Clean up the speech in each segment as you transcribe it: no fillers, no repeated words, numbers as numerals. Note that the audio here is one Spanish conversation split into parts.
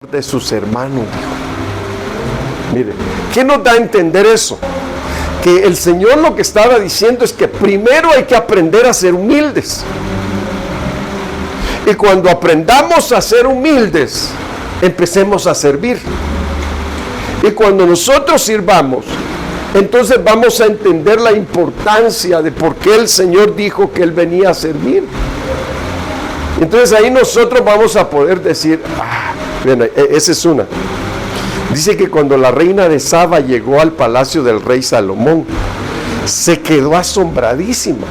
de sus hermanos, dijo. Mire, ¿qué nos da a entender eso? Que el Señor lo que estaba diciendo es que primero hay que aprender a ser humildes. Y cuando aprendamos a ser humildes, empecemos a servir. Y cuando nosotros sirvamos, entonces vamos a entender la importancia de por qué el Señor dijo que Él venía a servir. Entonces ahí nosotros vamos a poder decir, bien, esa es una. Dice que cuando la reina de Saba llegó al palacio del rey Salomón, se quedó asombradísima,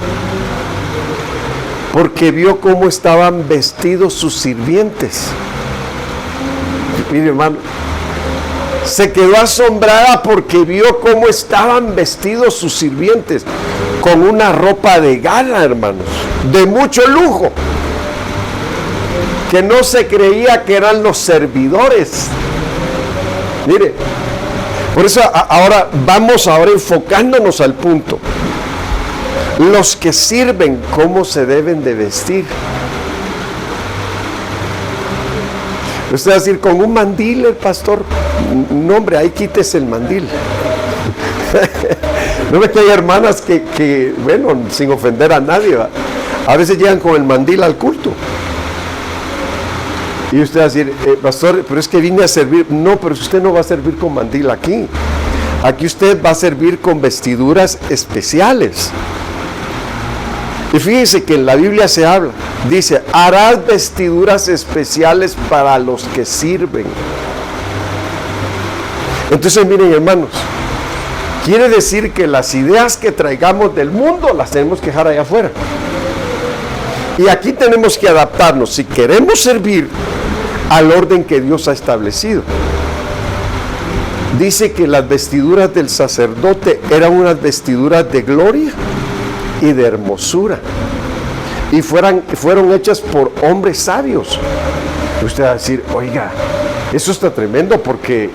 porque vio cómo estaban vestidos sus sirvientes. Mire, hermano, se quedó asombrada porque vio cómo estaban vestidos sus sirvientes, con una ropa de gala, hermanos, de mucho lujo, que no se creía que eran los servidores. Mire, por eso ahora vamos enfocándonos al punto. Los que sirven, ¿cómo se deben de vestir? Usted va a decir, con un mandil el pastor. No, hombre, ahí quítese el mandil. No ve que hay hermanas que, bueno, sin ofender a nadie, a veces llegan con el mandil al culto. Y usted va a decir, pastor, pero es que vine a servir. No, pero usted no va a servir con mandil aquí. Aquí usted va a servir con vestiduras especiales. Y fíjense que en la Biblia se habla, dice, harás vestiduras especiales para los que sirven. Entonces miren, hermanos, quiere decir que las ideas que traigamos del mundo las tenemos que dejar allá afuera. Y aquí tenemos que adaptarnos, si queremos servir, al orden que Dios ha establecido. Dice que las vestiduras del sacerdote eran unas vestiduras de gloria y de hermosura, y fueron hechas por hombres sabios. Usted va a decir, oiga, eso está tremendo, porque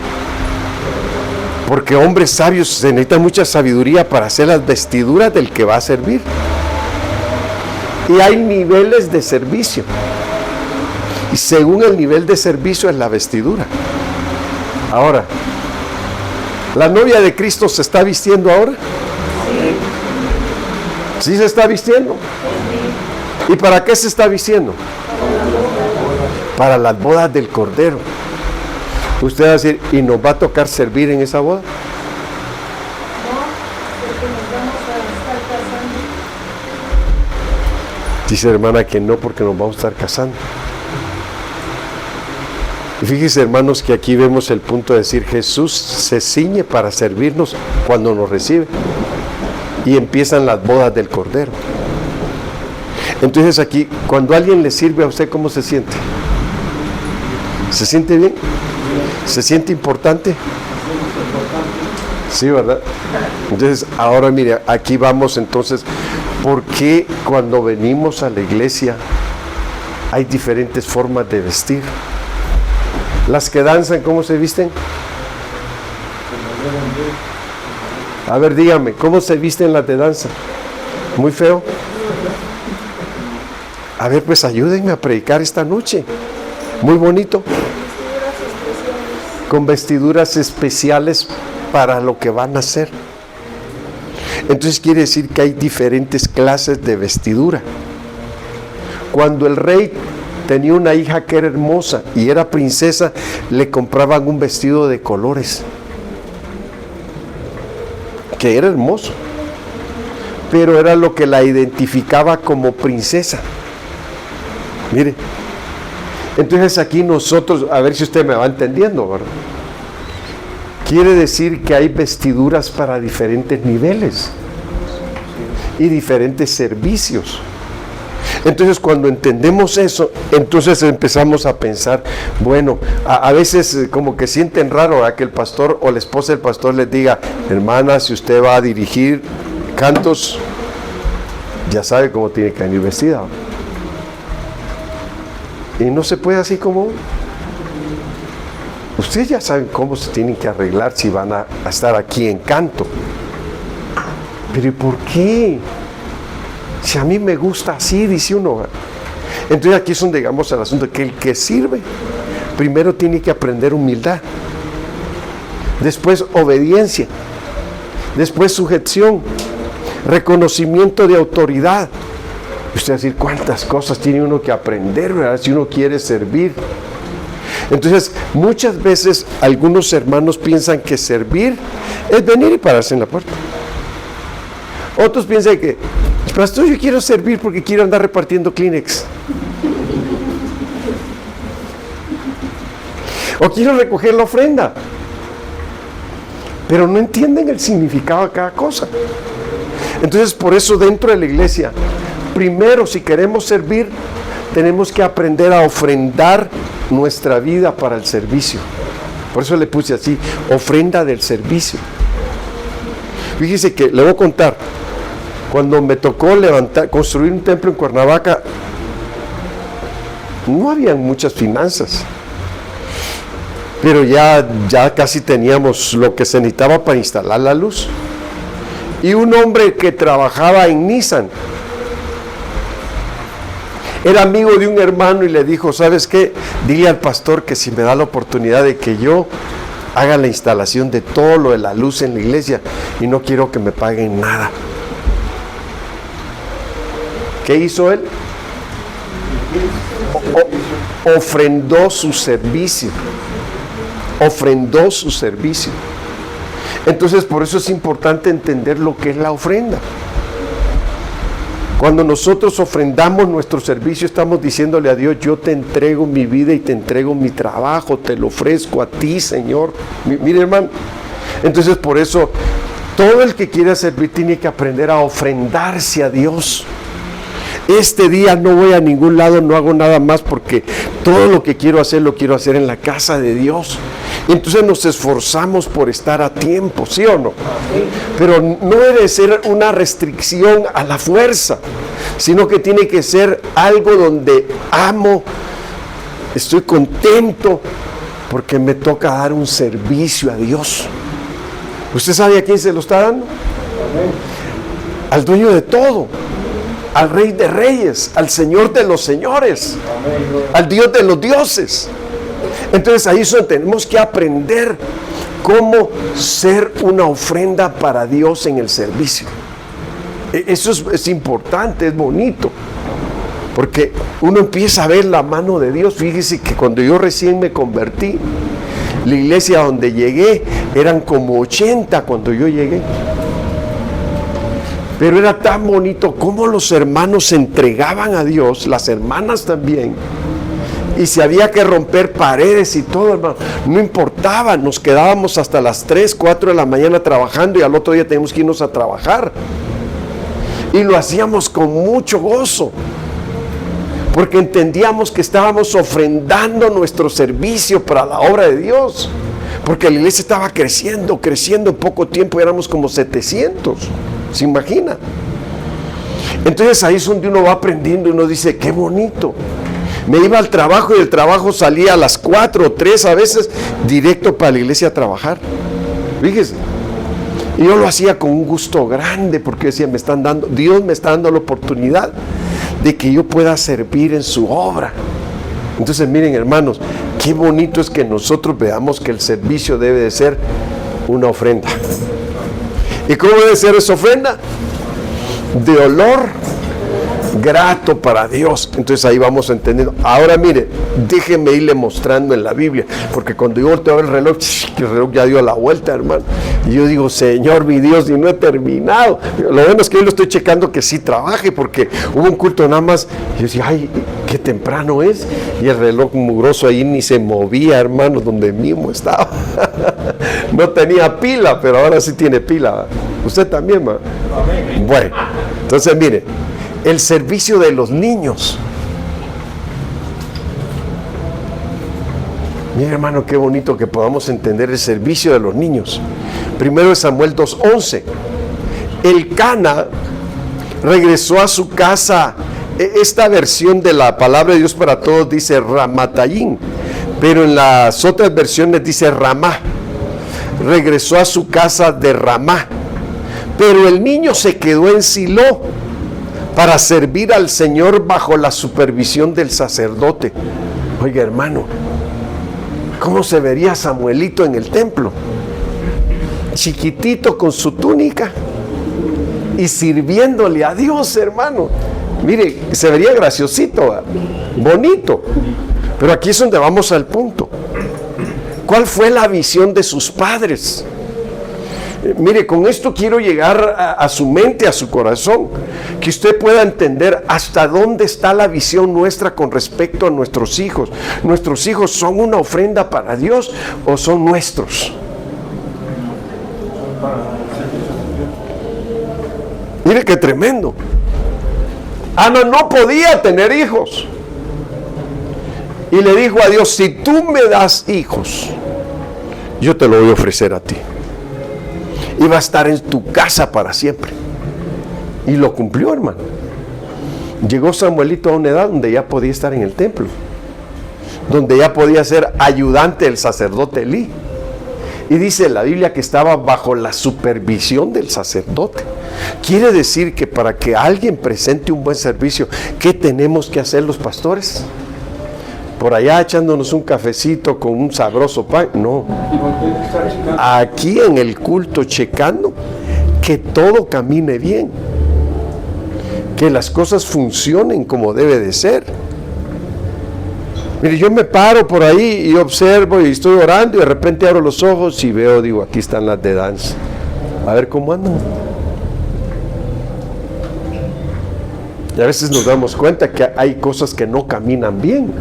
hombres sabios, se necesita mucha sabiduría para hacer las vestiduras del que va a servir. Y hay niveles de servicio, y según el nivel de servicio es la vestidura. Ahora, ¿la novia de Cristo se está vistiendo ahora? ¿Sí se está vistiendo? ¿Y para qué se está vistiendo? Para las bodas del Cordero. Usted va a decir, ¿y nos va a tocar servir en esa boda? Dice hermana que no, porque nos vamos a estar casando. Y fíjense, hermanos, que aquí vemos el punto de decir, Jesús se ciñe para servirnos cuando nos recibe. Y empiezan las bodas del Cordero. Entonces aquí, cuando alguien le sirve a usted, ¿cómo se siente? ¿Se siente bien? ¿Se siente importante? Sí, ¿verdad? Entonces, ahora mire, aquí vamos entonces, ¿por qué cuando venimos a la iglesia hay diferentes formas de vestir? Las que danzan, ¿cómo se visten? A ver, dígame, ¿cómo se visten las de danza? ¿Muy feo? A ver, pues ayúdenme a predicar esta noche. Muy bonito. Con vestiduras especiales para lo que van a hacer. Entonces quiere decir que hay diferentes clases de vestidura. Cuando el rey tenía una hija que era hermosa y era princesa, le compraban un vestido de colores, que era hermoso, pero era lo que la identificaba como princesa. Mire, entonces aquí nosotros, a ver si usted me va entendiendo, ¿verdad? Quiere decir que hay vestiduras para diferentes niveles y diferentes servicios. Entonces cuando entendemos eso, entonces empezamos a pensar, bueno, a veces como que sienten raro, ¿verdad?, que el pastor o la esposa del pastor les diga, hermana, si usted va a dirigir cantos, ya sabe cómo tiene que venir vestida. Y no se puede así como, ustedes ya saben cómo se tienen que arreglar si van a estar aquí en canto. Pero ¿y por qué? Si a mí me gusta así, dice uno. Entonces aquí es donde llegamos al asunto, que el que sirve primero tiene que aprender humildad, después obediencia, después sujeción, reconocimiento de autoridad. Usted va a decir, ¿cuántas cosas tiene uno que aprender, ¿verdad?, si uno quiere servir? Entonces, muchas veces algunos hermanos piensan que servir es venir y pararse en la puerta. Otros piensan que, pastor, yo quiero servir porque quiero andar repartiendo Kleenex. O quiero recoger la ofrenda. Pero no entienden el significado de cada cosa. Entonces, por eso dentro de la iglesia, primero, si queremos servir, tenemos que aprender a ofrendar nuestra vida para el servicio. Por eso le puse así, ofrenda del servicio. Fíjese que le voy a contar, cuando me tocó construir un templo en Cuernavaca, no habían muchas finanzas, pero ya casi teníamos lo que se necesitaba para instalar la luz. Y un hombre que trabajaba en Nissan era amigo de un hermano y le dijo, ¿sabes qué? Dile al pastor que si me da la oportunidad de que yo haga la instalación de todo lo de la luz en la iglesia, y no quiero que me paguen nada. ¿Qué hizo él? Ofrendó su servicio. Ofrendó su servicio. Entonces, por eso es importante entender lo que es la ofrenda. Cuando nosotros ofrendamos nuestro servicio, estamos diciéndole a Dios, yo te entrego mi vida y te entrego mi trabajo, te lo ofrezco a ti, Señor. Mire, hermano, entonces por eso todo el que quiera servir tiene que aprender a ofrendarse a Dios. Este día no voy a ningún lado, no hago nada más porque todo lo que quiero hacer lo quiero hacer en la casa de Dios. Entonces nos esforzamos por estar a tiempo, ¿sí o no? Pero no debe ser una restricción a la fuerza, sino que tiene que ser algo donde amo, estoy contento, porque me toca dar un servicio a Dios. ¿Usted sabe a quién se lo está dando? Al dueño de todo, al Rey de Reyes, al Señor de los Señores, al Dios de los dioses. Entonces ahí es donde tenemos que aprender cómo ser una ofrenda para Dios en el servicio. Eso es importante, es bonito, porque uno empieza a ver la mano de Dios. Fíjese que cuando yo recién me convertí, la iglesia donde llegué eran como 80 cuando yo llegué. Pero era tan bonito cómo los hermanos se entregaban a Dios, las hermanas también. Y si había que romper paredes y todo, hermano, no importaba, nos quedábamos hasta las 3, 4 de la mañana trabajando y al otro día teníamos que irnos a trabajar. Y lo hacíamos con mucho gozo, porque entendíamos que estábamos ofrendando nuestro servicio para la obra de Dios, porque la iglesia estaba creciendo, en poco tiempo éramos como 700, ¿se imagina? Entonces ahí es donde uno va aprendiendo y uno dice, qué bonito. Me iba al trabajo y del trabajo salía a las 4 o 3 a veces directo para la iglesia a trabajar. Fíjese. Y yo lo hacía con un gusto grande porque decía, Dios me está dando la oportunidad de que yo pueda servir en su obra. Entonces miren, hermanos, qué bonito es que nosotros veamos que el servicio debe de ser una ofrenda. ¿Y cómo debe ser esa ofrenda? De olor grato para Dios. Entonces ahí vamos entendiendo. Ahora mire, déjeme irle mostrando en la Biblia, porque cuando yo volteo a ver el reloj ya dio la vuelta, hermano, y yo digo, Señor mi Dios, y no he terminado. Lo bueno es que hoy lo estoy checando que sí trabaje, porque hubo un culto nada más y yo decía, ay, qué temprano es, y el reloj mugroso ahí ni se movía, hermano, donde mismo estaba. No tenía pila, pero ahora sí tiene pila. Usted también, ¿no? Bueno, entonces mire, el servicio de los niños. Mira, hermano, qué bonito que podamos entender el servicio de los niños. Primero de Samuel 2:11. Elcana regresó a su casa. Esta versión de la palabra de Dios para todos dice Ramatayín, pero en las otras versiones dice Ramá. Regresó a su casa de Ramá, pero el niño se quedó en Silo para servir al Señor bajo la supervisión del sacerdote. Oiga, hermano, ¿Cómo se vería Samuelito en el templo? Chiquitito con su túnica y sirviéndole a Dios, hermano. Mire, se vería graciosito, bonito. Pero aquí es donde vamos al punto. ¿Cuál fue la visión de sus padres? Mire, con esto quiero llegar a su mente, a su corazón, que usted pueda entender hasta dónde está la visión nuestra con respecto a nuestros hijos. ¿Nuestros hijos son una ofrenda para Dios o son nuestros? Mire qué tremendo. Ana no podía tener hijos y le dijo a Dios: si tú me das hijos, yo te lo voy a ofrecer a ti. Y va a estar en tu casa para siempre. Y lo cumplió, hermano. Llegó Samuelito a una edad donde ya podía estar en el templo, donde ya podía ser ayudante del sacerdote Elí. Y dice la Biblia que estaba bajo la supervisión del sacerdote. Quiere decir que para que alguien presente un buen servicio, ¿qué tenemos que hacer los pastores? Por allá echándonos un cafecito con un sabroso pan. No. Aquí en el culto checando que todo camine bien, que las cosas funcionen como debe de ser. Mire, yo me paro por ahí y observo y estoy orando y de repente abro los ojos y veo, digo, aquí están las de danza. A ver cómo andan. Y a veces nos damos cuenta que hay cosas que no caminan bien.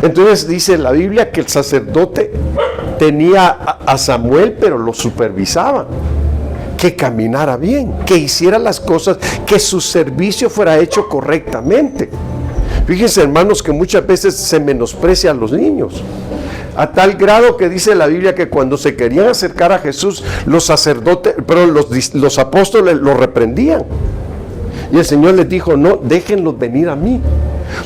Entonces dice la Biblia que el sacerdote tenía a Samuel, pero lo supervisaba, que caminara bien, que hiciera las cosas, que su servicio fuera hecho correctamente. Fíjense, hermanos, que muchas veces se menosprecia a los niños, a tal grado que dice la Biblia que cuando se querían acercar a Jesús, los sacerdotes, pero los apóstoles lo reprendían. Y el Señor les dijo: no, déjenlos venir a mí,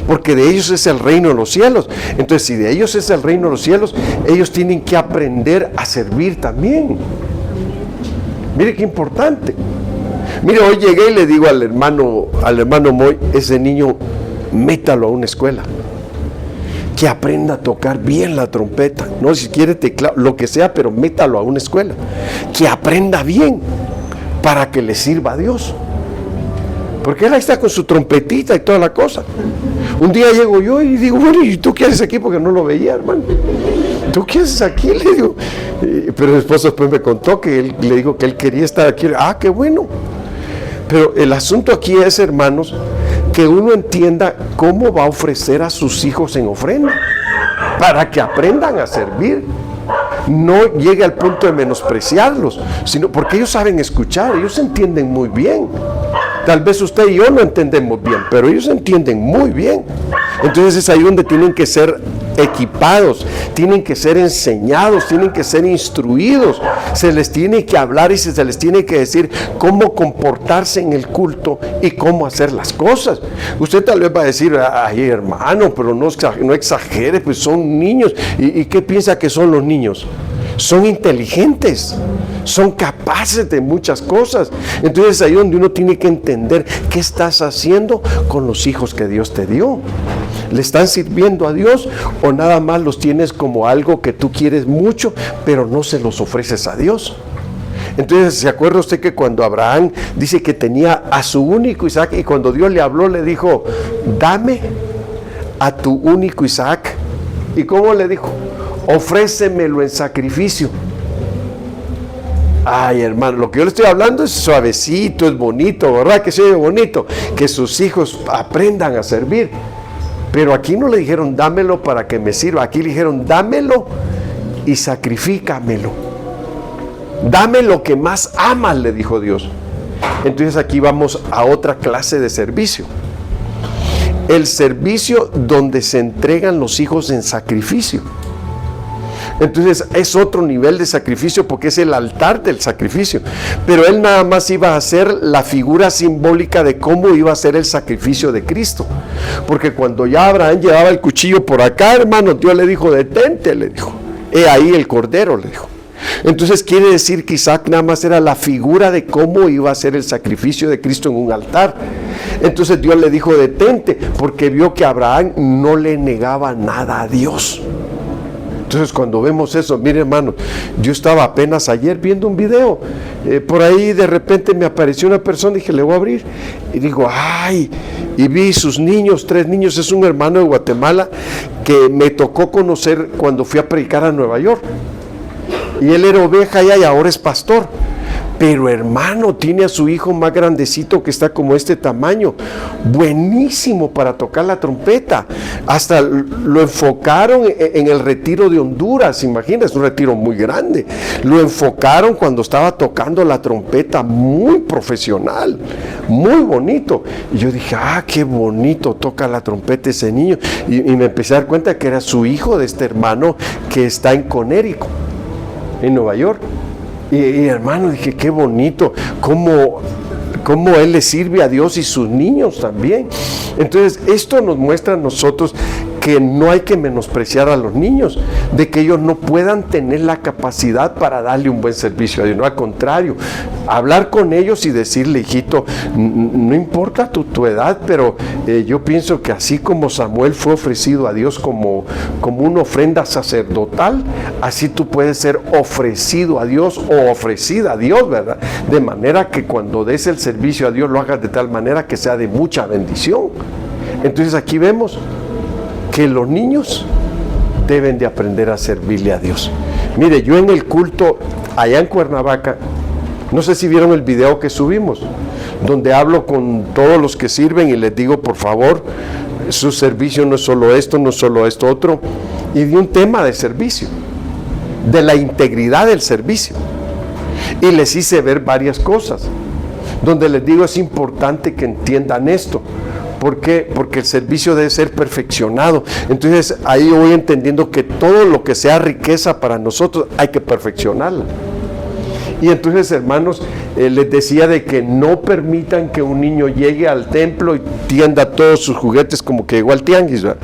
porque de ellos es el reino de los cielos. Entonces, si de ellos es el reino de los cielos, ellos tienen que aprender a servir también. Mire qué importante. Mire, hoy llegué y le digo al hermano Moy: ese niño, métalo a una escuela, que aprenda a tocar bien la trompeta, no, si quiere teclado, lo que sea, pero métalo a una escuela, que aprenda bien, para que le sirva a Dios. Porque él ahí está con su trompetita y toda la cosa. Un día llego yo y digo: bueno, ¿y tú qué haces aquí? Porque no lo veía, hermano. ¿Tú qué haces aquí? Le digo. Pero después me contó que él le dijo que él quería estar aquí. Ah, qué bueno. Pero el asunto aquí es, hermanos, que uno entienda cómo va a ofrecer a sus hijos en ofrenda, para que aprendan a servir. No llegue al punto de menospreciarlos, sino porque ellos saben escuchar, ellos entienden muy bien. Tal vez usted y yo no entendemos bien, pero ellos entienden muy bien. Entonces es ahí donde tienen que ser equipados, tienen que ser enseñados, tienen que ser instruidos. Se les tiene que hablar y se les tiene que decir cómo comportarse en el culto y cómo hacer las cosas. Usted tal vez va a decir: ay, hermano, pero no exagere, pues son niños. ¿Y qué piensa que son los niños? Son inteligentes, son capaces de muchas cosas. Entonces ahí donde uno tiene que entender qué estás haciendo con los hijos que Dios te dio. ¿Le están sirviendo a Dios o nada más los tienes como algo que tú quieres mucho, pero no se los ofreces a Dios? Entonces, ¿se acuerda usted que cuando Abraham dice que tenía a su único Isaac, y cuando Dios le habló le dijo: dame a tu único Isaac? ¿Y cómo le dijo? Ofrécemelo en sacrificio. Ay, hermano, lo que yo le estoy hablando es suavecito, es bonito, ¿verdad? Que se oye bonito, que sus hijos aprendan a servir. Pero aquí no le dijeron: dámelo para que me sirva. Aquí le dijeron: dámelo y sacrifícamelo. Dame lo que más amas, le dijo Dios. Entonces aquí vamos a otra clase de servicio. El servicio donde se entregan los hijos en sacrificio. Entonces es otro nivel de sacrificio, porque es el altar del sacrificio. Pero él nada más iba a ser la figura simbólica de cómo iba a ser el sacrificio de Cristo. Porque cuando ya Abraham llevaba el cuchillo por acá, hermano, Dios le dijo: detente, le dijo. He ahí el cordero, le dijo. Entonces quiere decir que Isaac nada más era la figura de cómo iba a ser el sacrificio de Cristo en un altar. Entonces Dios le dijo: detente, porque vio que Abraham no le negaba nada a Dios. Entonces cuando vemos eso, mire hermano, yo estaba apenas ayer viendo un video, por ahí de repente me apareció una persona, dije, le voy a abrir, y digo, ay, y vi sus niños, 3 niños, es un hermano de Guatemala que me tocó conocer cuando fui a predicar a Nueva York, y él era oveja allá y ahora es pastor. Pero hermano, tiene a su hijo más grandecito que está como este tamaño, buenísimo para tocar la trompeta. Hasta lo enfocaron en el retiro de Honduras, imagínate, es un retiro muy grande. Lo enfocaron cuando estaba tocando la trompeta, muy profesional, muy bonito. Y yo dije, qué bonito toca la trompeta ese niño. Y me empecé a dar cuenta que era su hijo de este hermano que está en Connecticut, en Nueva York. Y hermano, dije, qué bonito, cómo él le sirve a Dios y sus niños también. Entonces, esto nos muestra a nosotros que no hay que menospreciar a los niños, de que ellos no puedan tener la capacidad para darle un buen servicio a Dios. No, al contrario, hablar con ellos y decirle, hijito, no importa tu edad, pero yo pienso que así como Samuel fue ofrecido a Dios como una ofrenda sacerdotal, así tú puedes ser ofrecido a Dios o ofrecida a Dios, ¿verdad? De manera que cuando des el servicio a Dios lo hagas de tal manera que sea de mucha bendición. Entonces aquí vemos que los niños deben de aprender a servirle a Dios. Mire, yo en el culto allá en Cuernavaca, no sé si vieron el video que subimos, donde hablo con todos los que sirven y les digo, por favor, su servicio no es solo esto, no es solo esto otro, y di un tema de servicio, de la integridad del servicio, y les hice ver varias cosas, donde les digo, es importante que entiendan esto. ¿Por qué? Porque el servicio debe ser perfeccionado. Entonces ahí voy entendiendo que todo lo que sea riqueza para nosotros hay que perfeccionarla. Y entonces, hermanos, les decía de que no permitan que un niño llegue al templo y tienda todos sus juguetes como que llegó al tianguis, ¿verdad?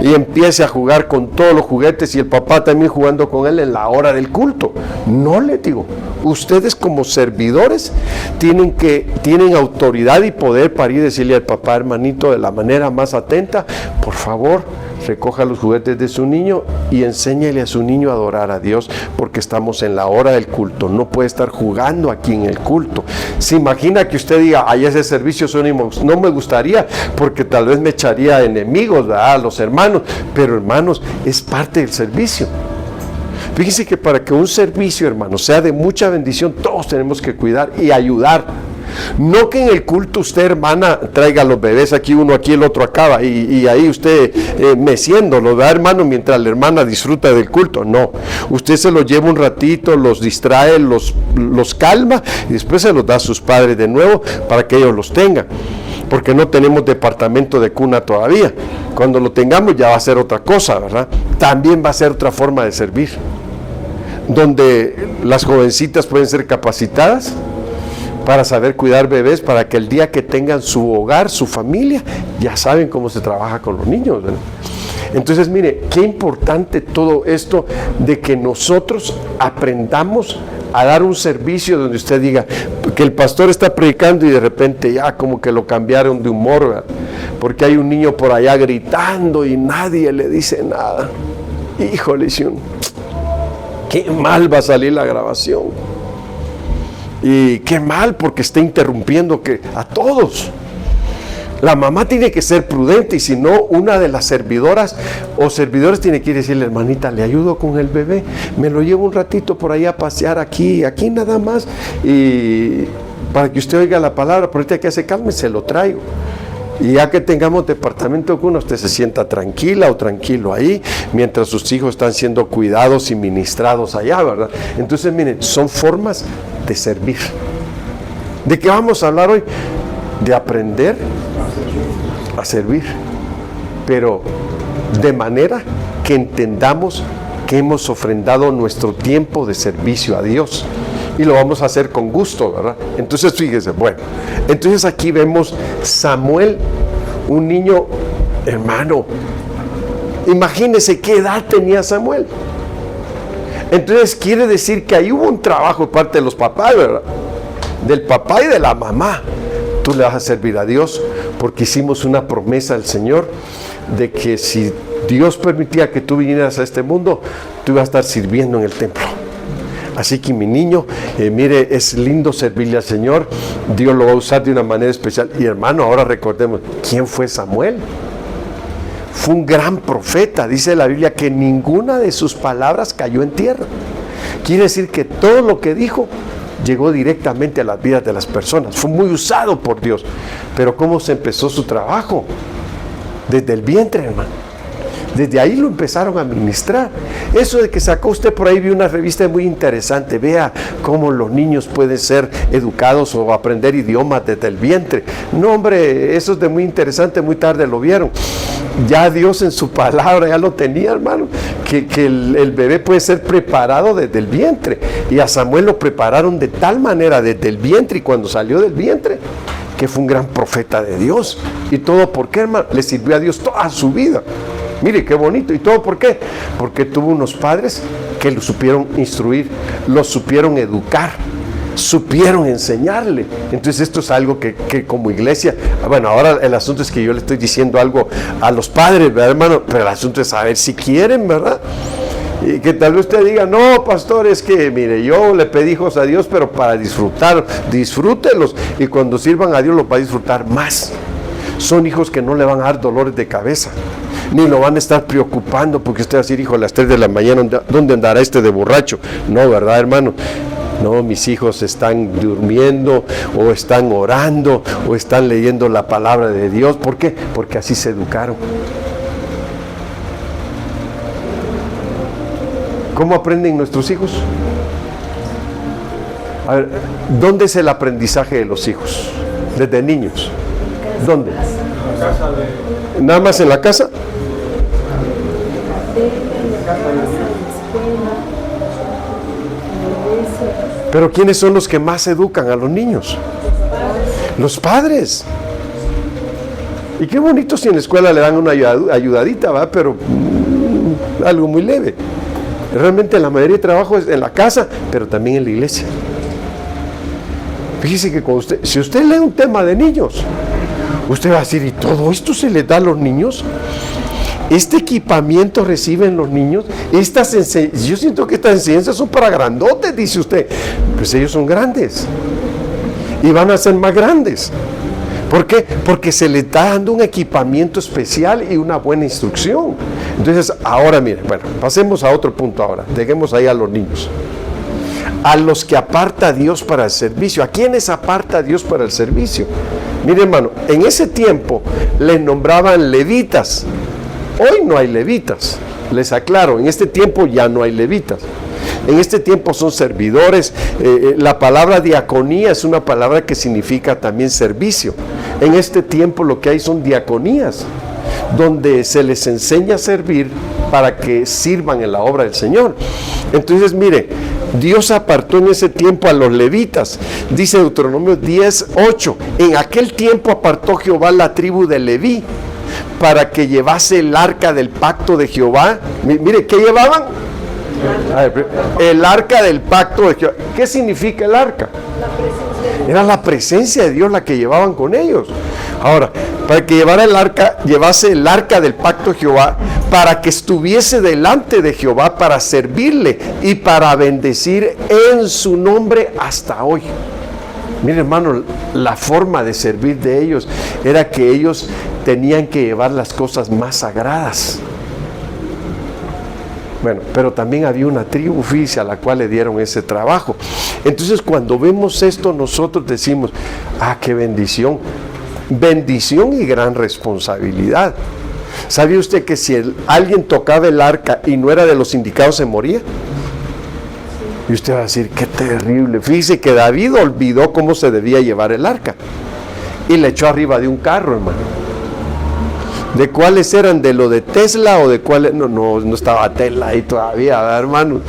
Y empiece a jugar con todos los juguetes y el papá también jugando con él en la hora del culto. No, les digo, ustedes como servidores tienen autoridad y poder para ir a decirle al papá, hermanito, de la manera más atenta, por favor, recoja los juguetes de su niño y enséñele a su niño a adorar a Dios, porque estamos en la hora del culto, no puede estar jugando aquí en el culto. Se imagina que usted diga, ay, ese servicio no me gustaría, porque tal vez me echaría enemigos, ¿verdad?, a los hermanos, pero hermanos, es parte del servicio. Fíjense que para que un servicio, hermanos, sea de mucha bendición, todos tenemos que cuidar y ayudar. No que en el culto usted, hermana, traiga a los bebés aquí, uno aquí, el otro acá, y ahí usted meciéndolo, ¿verdad, hermano? Mientras la hermana disfruta del culto. No, usted se los lleva un ratito, los distrae, los calma, y después se los da a sus padres de nuevo para que ellos los tengan. Porque no tenemos departamento de cuna todavía. Cuando lo tengamos ya va a ser otra cosa, ¿verdad? También va a ser otra forma de servir, donde las jovencitas pueden ser capacitadas para saber cuidar bebés, para que el día que tengan su hogar, su familia, ya saben cómo se trabaja con los niños, ¿verdad? Entonces, mire, qué importante todo esto de que nosotros aprendamos a dar un servicio donde usted diga que el pastor está predicando y de repente ya como que lo cambiaron de humor, ¿verdad? Porque hay un niño por allá gritando y nadie le dice nada. Híjole, qué mal va a salir la grabación. Y qué mal, porque está interrumpiendo a todos. La mamá tiene que ser prudente, y si no, una de las servidoras o servidores tiene que ir y decirle, hermanita, le ayudo con el bebé, me lo llevo un ratito por ahí a pasear aquí nada más, y para que usted oiga la palabra, por ahorita que se calme, se lo traigo. Y ya que tengamos departamento con usted se sienta tranquila o tranquilo ahí, mientras sus hijos están siendo cuidados y ministrados allá, ¿verdad? Entonces, miren, son formas de servir. ¿De qué vamos a hablar hoy? De aprender a servir, pero de manera que entendamos que hemos ofrendado nuestro tiempo de servicio a Dios. Y lo vamos a hacer con gusto, ¿verdad? Entonces, fíjese, bueno, entonces aquí vemos Samuel, un niño, hermano, imagínese qué edad tenía Samuel. Entonces quiere decir que ahí hubo un trabajo de parte de los papás, ¿verdad? Del papá y de la mamá. Tú le vas a servir a Dios porque hicimos una promesa al Señor de que si Dios permitía que tú vinieras a este mundo, tú ibas a estar sirviendo en el templo. Así que mi niño, mire, es lindo servirle al Señor. Dios lo va a usar de una manera especial. Y hermano, ahora recordemos, ¿quién fue Samuel? Fue un gran profeta. Dice la Biblia que ninguna de sus palabras cayó en tierra. Quiere decir que todo lo que dijo llegó directamente a las vidas de las personas. Fue muy usado por Dios. Pero ¿cómo se empezó su trabajo? Desde el vientre, hermano. Desde ahí lo empezaron a ministrar. Eso de que sacó usted por ahí, vi una revista muy interesante. Vea cómo los niños pueden ser educados o aprender idiomas desde el vientre. No, hombre, eso es de muy interesante. Muy tarde lo vieron. Ya Dios en su palabra ya lo tenía, hermano, que el bebé puede ser preparado desde el vientre. Y a Samuel lo prepararon de tal manera desde el vientre, y cuando salió del vientre, que fue un gran profeta de Dios. Y todo, ¿por qué, hermano? Le sirvió a Dios toda su vida. Mire qué bonito. ¿Y todo por qué? Porque tuvo unos padres que lo supieron instruir, lo supieron educar, supieron enseñarle. Entonces esto es algo que como iglesia, bueno, ahora el asunto es que yo le estoy diciendo algo a los padres, ¿verdad, hermano? Pero el asunto es saber si quieren, ¿verdad? Y que tal vez usted diga, no, pastor, es que mire, yo le pedí hijos a Dios, pero para disfrutar, disfrútelos, y cuando sirvan a Dios los va a disfrutar más. Son hijos que no le van a dar dolores de cabeza, ni lo van a estar preocupando porque usted va a decir, hijo, a las 3 de la mañana, ¿dónde andará este de borracho? No, ¿verdad, hermano? No, mis hijos están durmiendo, o están orando, o están leyendo la palabra de Dios. ¿Por qué? Porque así se educaron. ¿Cómo aprenden nuestros hijos? A ver, ¿dónde es el aprendizaje de los hijos? Desde niños. ¿Dónde? ¿Nada más en la casa? Pero ¿quiénes son los que más educan a los niños? Los padres. Y qué bonito si en la escuela le dan una ayudadita, ¿va? Pero algo muy leve. Realmente la mayoría de trabajo es en la casa, pero también en la iglesia. Fíjese que cuando si usted lee un tema de niños, usted va a decir, ¿y todo esto se les da a los niños? ¿Este equipamiento reciben los niños? Yo siento que estas enseñanzas son para grandotes, dice usted. Pues ellos son grandes y van a ser más grandes. ¿Por qué? Porque se les está dando un equipamiento especial y una buena instrucción. Entonces, ahora miren, bueno, pasemos a otro punto ahora. Dejemos ahí a los niños. A los que aparta Dios para el servicio. ¿A quiénes aparta Dios para el servicio? Mire, hermano, en ese tiempo les nombraban levitas. Hoy no hay levitas, les aclaro, en este tiempo ya no hay levitas. En este tiempo son servidores. La palabra diaconía es una palabra que significa también servicio. En este tiempo lo que hay son diaconías, donde se les enseña a servir para que sirvan en la obra del Señor. Entonces, mire, Dios apartó en ese tiempo a los levitas. Dice Deuteronomio 10:8, en aquel tiempo apartó Jehová la tribu de Leví para que llevase el arca del pacto de Jehová. Mire, ¿qué llevaban? El arca del pacto de Jehová. ¿Qué significa el arca? Era la presencia de Dios la que llevaban con ellos. Ahora, para que llevase el arca del pacto de Jehová, para que estuviese delante de Jehová para servirle y para bendecir en su nombre hasta hoy. Mire, hermano, la forma de servir de ellos era que ellos tenían que llevar las cosas más sagradas. Bueno, pero también había una tribu, fíjese, a la cual le dieron ese trabajo. Entonces, cuando vemos esto, nosotros decimos, qué bendición. Bendición y gran responsabilidad. ¿Sabía usted que si alguien tocaba el arca y no era de los indicados, se moría? Y usted va a decir, qué terrible. Fíjese que David olvidó cómo se debía llevar el arca y le echó arriba de un carro, hermano. ¿De cuáles eran? ¿De lo de Tesla o de cuáles? No estaba Tesla ahí todavía, ¿verdad, hermano?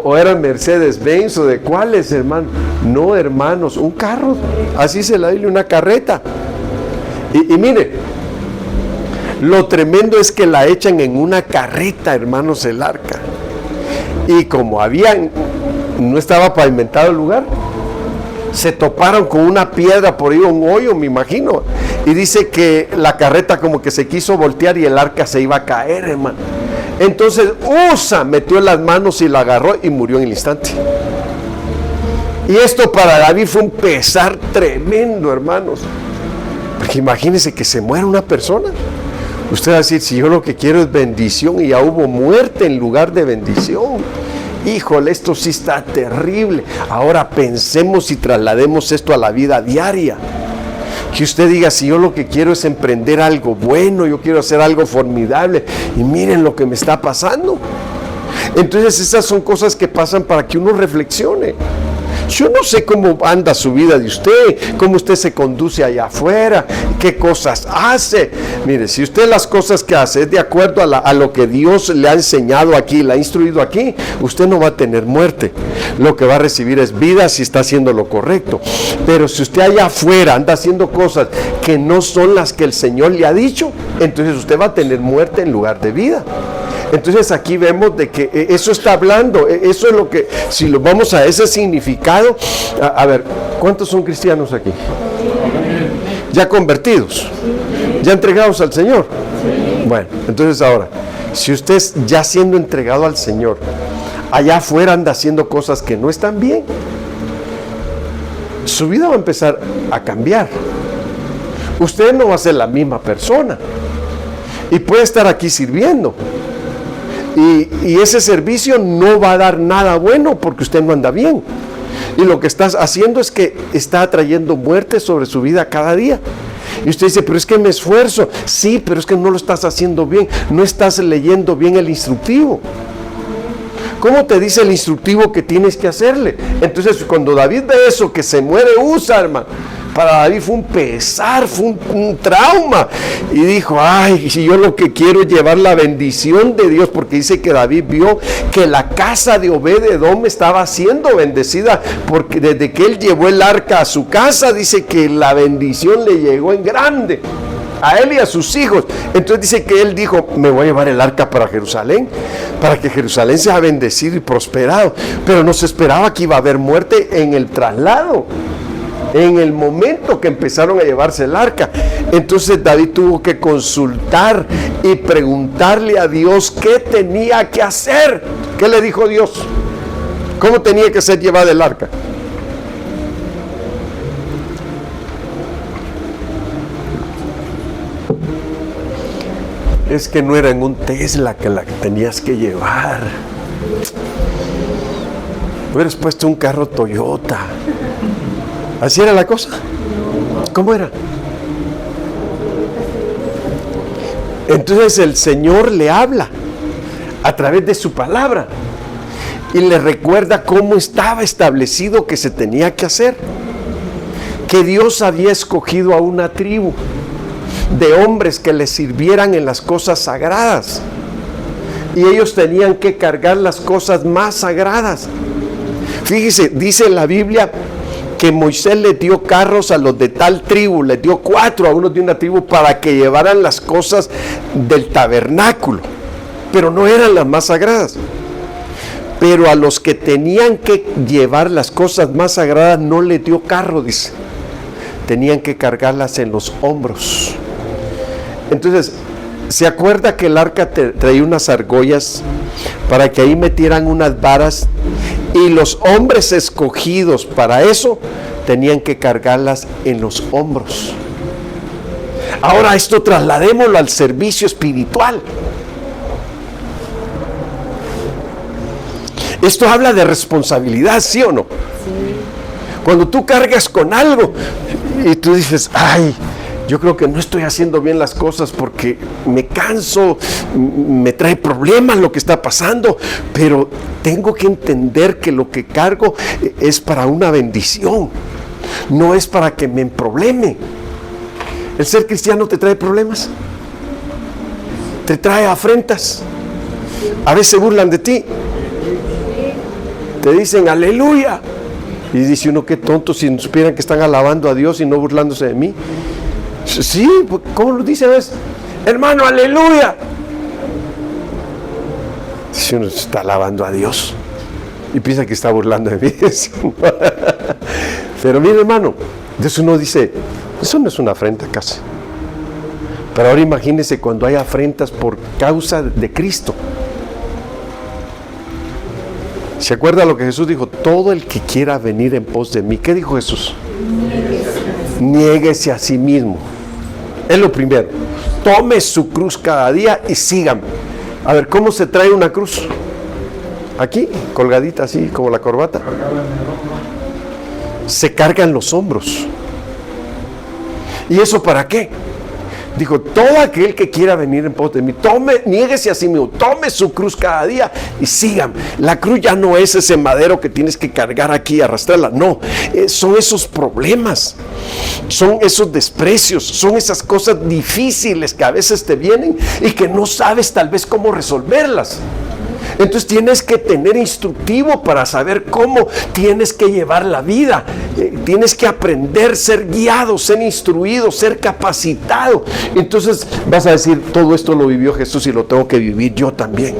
¿O eran Mercedes-Benz o de cuáles, hermano? No, hermanos, un carro. Así se la dio, una carreta. Y mire, lo tremendo es que la echan en una carreta, hermanos, el arca. Y como no estaba pavimentado el lugar, se toparon con una piedra por ahí, un hoyo, me imagino, y dice que la carreta como que se quiso voltear y el arca se iba a caer, hermano. Entonces Usa metió las manos y la agarró y murió en el instante. Y esto para David fue un pesar tremendo, hermanos, porque imagínense que se muera una persona. Usted va a decir, si yo lo que quiero es bendición, y ya hubo muerte en lugar de bendición. Híjole, esto sí está terrible. Ahora pensemos y traslademos esto a la vida diaria. Que usted diga, si yo lo que quiero es emprender algo bueno, yo quiero hacer algo formidable, y miren lo que me está pasando. Entonces esas son cosas que pasan para que uno reflexione. Yo no sé cómo anda su vida de usted, cómo usted se conduce allá afuera, qué cosas hace. Mire, si usted las cosas que hace es de acuerdo a lo que Dios le ha enseñado aquí, le ha instruido aquí, usted no va a tener muerte. Lo que va a recibir es vida si está haciendo lo correcto. Pero si usted allá afuera anda haciendo cosas que no son las que el Señor le ha dicho, entonces usted va a tener muerte en lugar de vida. Entonces aquí vemos de que eso está hablando, eso es lo que, si lo vamos a ese significado, a ver, ¿cuántos son cristianos aquí? ¿Ya convertidos? ¿Ya entregados al Señor? Bueno, entonces ahora, si usted ya siendo entregado al Señor, allá afuera anda haciendo cosas que no están bien, su vida va a empezar a cambiar. Usted no va a ser la misma persona y puede estar aquí sirviendo. Y ese servicio no va a dar nada bueno porque usted no anda bien. Y lo que estás haciendo es que está trayendo muerte sobre su vida cada día. Y usted dice, pero es que me esfuerzo. Sí, pero es que no lo estás haciendo bien. No estás leyendo bien el instructivo. ¿Cómo te dice el instructivo que tienes que hacerle? Entonces, cuando David ve eso, que se muere Usa, hermano, para David fue un pesar, fue un trauma. Y dijo, ay, si yo lo que quiero es llevar la bendición de Dios, porque dice que David vio que la casa de Obed-Edom estaba siendo bendecida, porque desde que él llevó el arca a su casa, dice que la bendición le llegó en grande a él y a sus hijos. Entonces dice que él dijo, me voy a llevar el arca para Jerusalén, para que Jerusalén sea bendecido y prosperado. Pero no se esperaba que iba a haber muerte en el traslado, en el momento que empezaron a llevarse el arca. Entonces David tuvo que consultar y preguntarle a Dios qué tenía que hacer. ¿Qué le dijo Dios? ¿Cómo tenía que ser llevada el arca? Es que no era en un Tesla que la que tenías que llevar. Hubieras puesto un carro Toyota. ¿Así era la cosa? ¿Cómo era? Entonces el Señor le habla a través de su palabra y le recuerda cómo estaba establecido que se tenía que hacer. Que Dios había escogido a una tribu de hombres que le sirvieran en las cosas sagradas, y ellos tenían que cargar las cosas más sagradas. Fíjese, dice la Biblia que Moisés le dio carros a los de tal tribu, les dio 4 a unos de una tribu para que llevaran las cosas del tabernáculo, pero no eran las más sagradas. Pero a los que tenían que llevar las cosas más sagradas no les dio carro, dice. Tenían que cargarlas en los hombros. Entonces, ¿se acuerda que el arca traía unas argollas para que ahí metieran unas varas? Y los hombres escogidos para eso tenían que cargarlas en los hombros. Ahora esto trasladémoslo al servicio espiritual. Esto habla de responsabilidad, ¿sí o no? Sí. Cuando tú cargas con algo y tú dices, ay, yo creo que no estoy haciendo bien las cosas porque me canso, me trae problemas lo que está pasando, pero tengo que entender que lo que cargo es para una bendición, no es para que me emprobleme. ¿El ser cristiano te trae problemas? ¿Te trae afrentas? A veces se burlan de ti. Te dicen aleluya. Y dice uno, qué tonto, si supieran que están alabando a Dios y no burlándose de mí. Sí, ¿cómo lo dice? Hermano, aleluya. Si uno está alabando a Dios y piensa que está burlando de mí. Pero mire, hermano, de eso uno dice, eso no es una afrenta casi. Pero ahora imagínese cuando hay afrentas por causa de Cristo. ¿Se acuerda lo que Jesús dijo? Todo el que quiera venir en pos de mí. ¿Qué dijo Jesús? Niéguese a sí mismo. Es lo primero. Tome su cruz cada día y sígame. A ver, ¿cómo se trae una cruz? Aquí, colgadita así, como la corbata. Se carga en los hombros. ¿Y eso para qué? Dijo, todo aquel que quiera venir en pos de mí, niéguese a sí mismo, tome su cruz cada día y sígame. La cruz ya no es ese madero que tienes que cargar aquí y arrastrarla, no, son esos problemas, son esos desprecios, son esas cosas difíciles que a veces te vienen y que no sabes tal vez cómo resolverlas. Entonces tienes que tener instructivo para saber cómo tienes que llevar la vida. Tienes que aprender, ser guiado, ser instruido, ser capacitado. Entonces vas a decir, todo esto lo vivió Jesús y lo tengo que vivir yo también.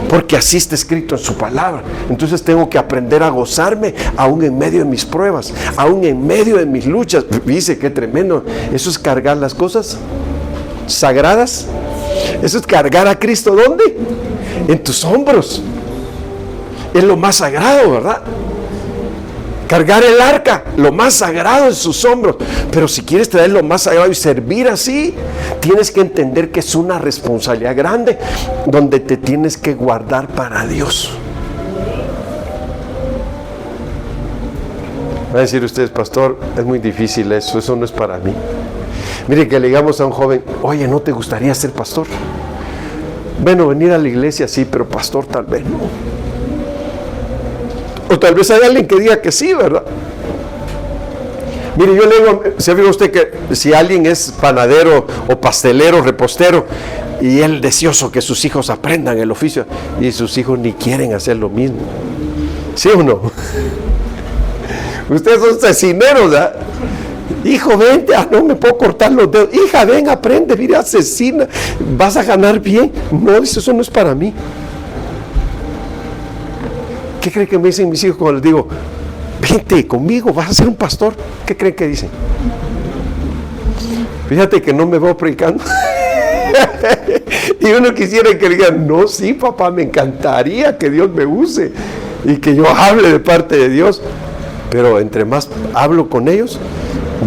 Porque así está escrito en su palabra. Entonces tengo que aprender a gozarme aún en medio de mis pruebas, aún en medio de mis luchas. Dice, qué tremendo. Eso es cargar las cosas sagradas. Eso es cargar a Cristo, ¿dónde? En tus hombros. Es lo más sagrado, ¿verdad? Cargar el arca, lo más sagrado en sus hombros. Pero si quieres traer lo más sagrado y servir así, tienes que entender que es una responsabilidad grande donde te tienes que guardar para Dios. Va a decir ustedes, pastor, es muy difícil eso no es para mí. Mire, que le digamos a un joven, oye, ¿no te gustaría ser pastor? Bueno, venir a la iglesia sí, pero pastor tal vez no. O tal vez hay alguien que diga que sí, ¿verdad? Mire, yo le digo, ¿se fija usted que si alguien es panadero o pastelero, repostero, y él deseoso que sus hijos aprendan el oficio, y sus hijos ni quieren hacer lo mismo? ¿Sí o no? Ustedes son cecineros, ¿verdad? Hijo, vente, no me puedo cortar los dedos. Hija, ven, aprende, mira, asesina, vas a ganar bien. No, eso no es para mí. ¿Qué creen que me dicen mis hijos cuando les digo, vente conmigo, vas a ser un pastor? ¿Qué creen que dicen? Fíjate que no me veo predicando. Y uno quisiera que le digan, no, sí, papá, me encantaría que Dios me use y que yo hable de parte de Dios. Pero entre más hablo con ellos,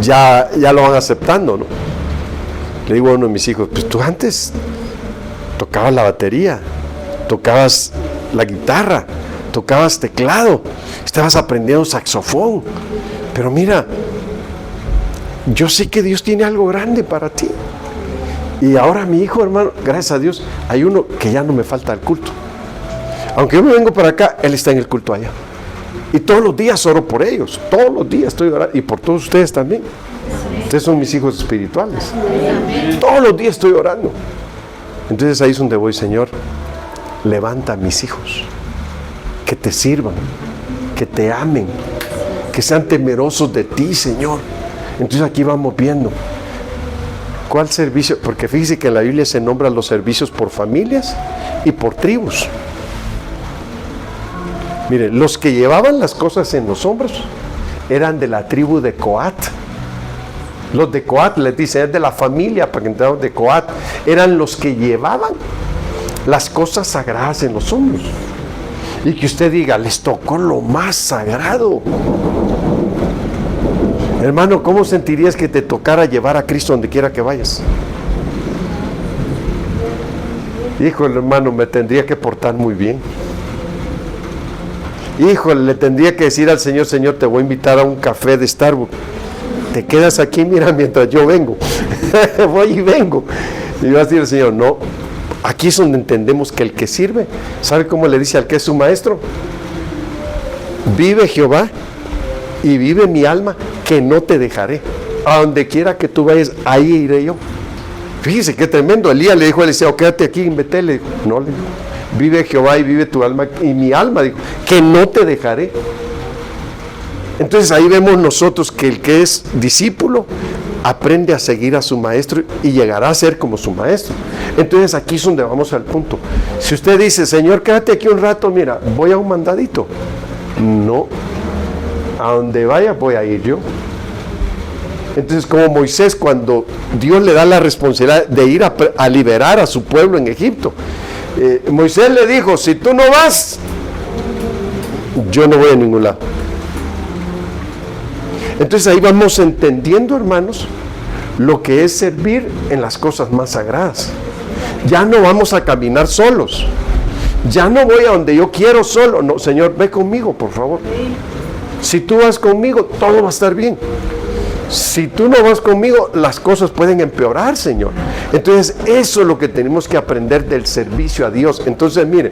ya lo van aceptando, ¿no? Le digo a uno de mis hijos, pues tú antes tocabas la batería, tocabas la guitarra, tocabas teclado, estabas aprendiendo saxofón, pero mira, yo sé que Dios tiene algo grande para ti. Y ahora mi hijo, hermano, gracias a Dios, hay uno que ya no me falta el culto. Aunque yo me vengo para acá, él está en el culto allá. Y todos los días oro por ellos, todos los días estoy orando, y por todos ustedes también. Ustedes son mis hijos espirituales. Todos los días estoy orando. Entonces ahí es donde voy, Señor, levanta a mis hijos, que te sirvan, que te amen, que sean temerosos de ti, Señor. Entonces aquí vamos viendo cuál servicio, porque fíjese que en la Biblia se nombran los servicios por familias y por tribus. Mire, los que llevaban las cosas en los hombros eran de la tribu de Coat. Los de Coat, les dice, es de la familia, para que entendamos, de Coat, eran los que llevaban las cosas sagradas en los hombros. Y que usted diga, les tocó lo más sagrado. Hermano, ¿cómo sentirías que te tocara llevar a Cristo donde quiera que vayas? Híjole, hermano, me tendría que portar muy bien. Híjole, le tendría que decir al Señor, Señor, te voy a invitar a un café de Starbucks. Te quedas aquí, mira, mientras yo vengo. Voy y vengo. Y va a decir el Señor, no. Aquí es donde entendemos que el que sirve, ¿sabe cómo le dice al que es su maestro? Vive Jehová y vive mi alma, que no te dejaré. A donde quiera que tú vayas, ahí iré yo. Fíjese qué tremendo. Elías le dijo a Eliseo, quédate aquí en Betel. Le dijo, no, le dijo, vive Jehová y vive tu alma, y mi alma, dijo, que no te dejaré. Entonces ahí vemos nosotros que el que es discípulo aprende a seguir a su maestro y llegará a ser como su maestro. Entonces aquí es donde vamos al punto. Si usted dice, Señor, quédate aquí un rato, mira, voy a un mandadito. No, A donde vaya voy a ir yo. Entonces, como Moisés, cuando Dios le da la responsabilidad de ir a liberar a su pueblo en Egipto, Moisés le dijo, si tú no vas, yo no voy a ningún lado. Entonces ahí vamos entendiendo, hermanos, lo que es servir en las cosas más sagradas. Ya no vamos a caminar solos. Ya no voy a donde yo quiero solo. No, Señor, ve conmigo, por favor. Si tú vas conmigo, todo va a estar bien. Si tú no vas conmigo, las cosas pueden empeorar, Señor. Entonces, eso es lo que tenemos que aprender del servicio a Dios. Entonces, mire,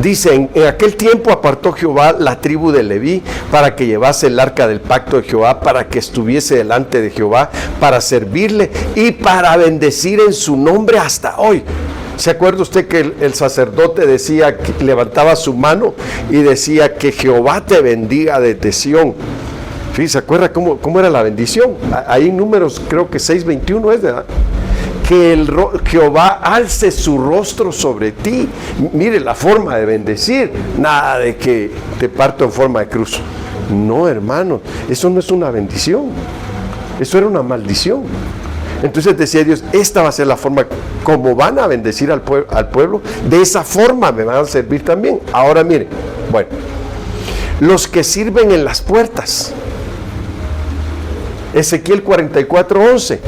dice, en aquel tiempo apartó Jehová la tribu de Leví para que llevase el arca del pacto de Jehová, para que estuviese delante de Jehová, para servirle y para bendecir en su nombre hasta hoy. ¿Se acuerda usted que el sacerdote decía, que levantaba su mano y decía que Jehová te bendiga desde Sión? ¿Sí? ¿Se acuerda cómo era la bendición? Ahí en Números, creo que 6:21 es, ¿verdad? Que Jehová alce su rostro sobre ti. Mire la forma de bendecir. Nada de que te parto en forma de cruz. No, hermano, eso no es una bendición. Eso era una maldición. Entonces decía Dios, esta va a ser la forma como van a bendecir al pueblo. De esa forma me van a servir también. Ahora mire, bueno, los que sirven en las puertas. Ezequiel 44:11.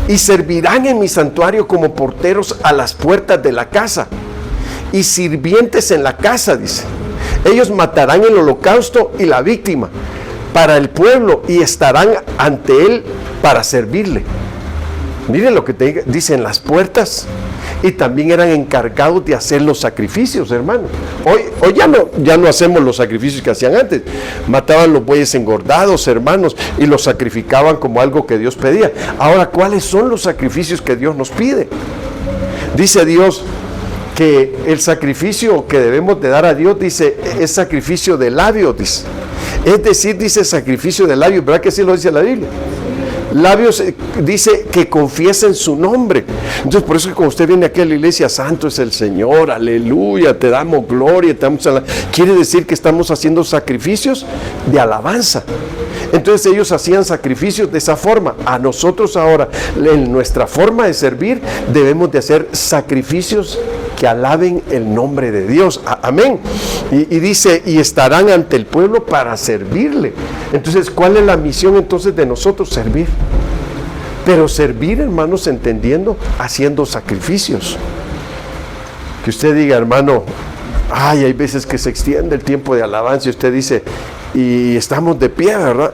Y servirán en mi santuario como porteros a las puertas de la casa y sirvientes en la casa, dice. Ellos matarán el holocausto y la víctima para el pueblo y estarán ante él para servirle. Miren lo que dice en las puertas. Y también eran encargados de hacer los sacrificios, hermano. Hoy ya no hacemos los sacrificios que hacían antes. Mataban los bueyes engordados, hermanos, y los sacrificaban como algo que Dios pedía. Ahora, ¿cuáles son los sacrificios que Dios nos pide? Dice Dios que el sacrificio que debemos de dar a Dios, dice, es sacrificio de labios, dice. Es decir, dice sacrificio de labios, ¿verdad que sí lo dice la Biblia? Labios dice que confiesen su nombre. Entonces por eso que cuando usted viene aquí a la iglesia, santo es el Señor, aleluya, te damos gloria, quiere decir que estamos haciendo sacrificios de alabanza. Entonces ellos hacían sacrificios de esa forma. A nosotros ahora, en nuestra forma de servir, debemos de hacer sacrificios que alaben el nombre de Dios. Amén. Y dice, y estarán ante el pueblo para servirle. Entonces, ¿cuál es la misión entonces de nosotros? Servir. Pero servir, hermanos, entendiendo, haciendo sacrificios. Que usted diga, hermano, hay veces que se extiende el tiempo de alabanza y usted dice, y estamos de pie, ¿verdad?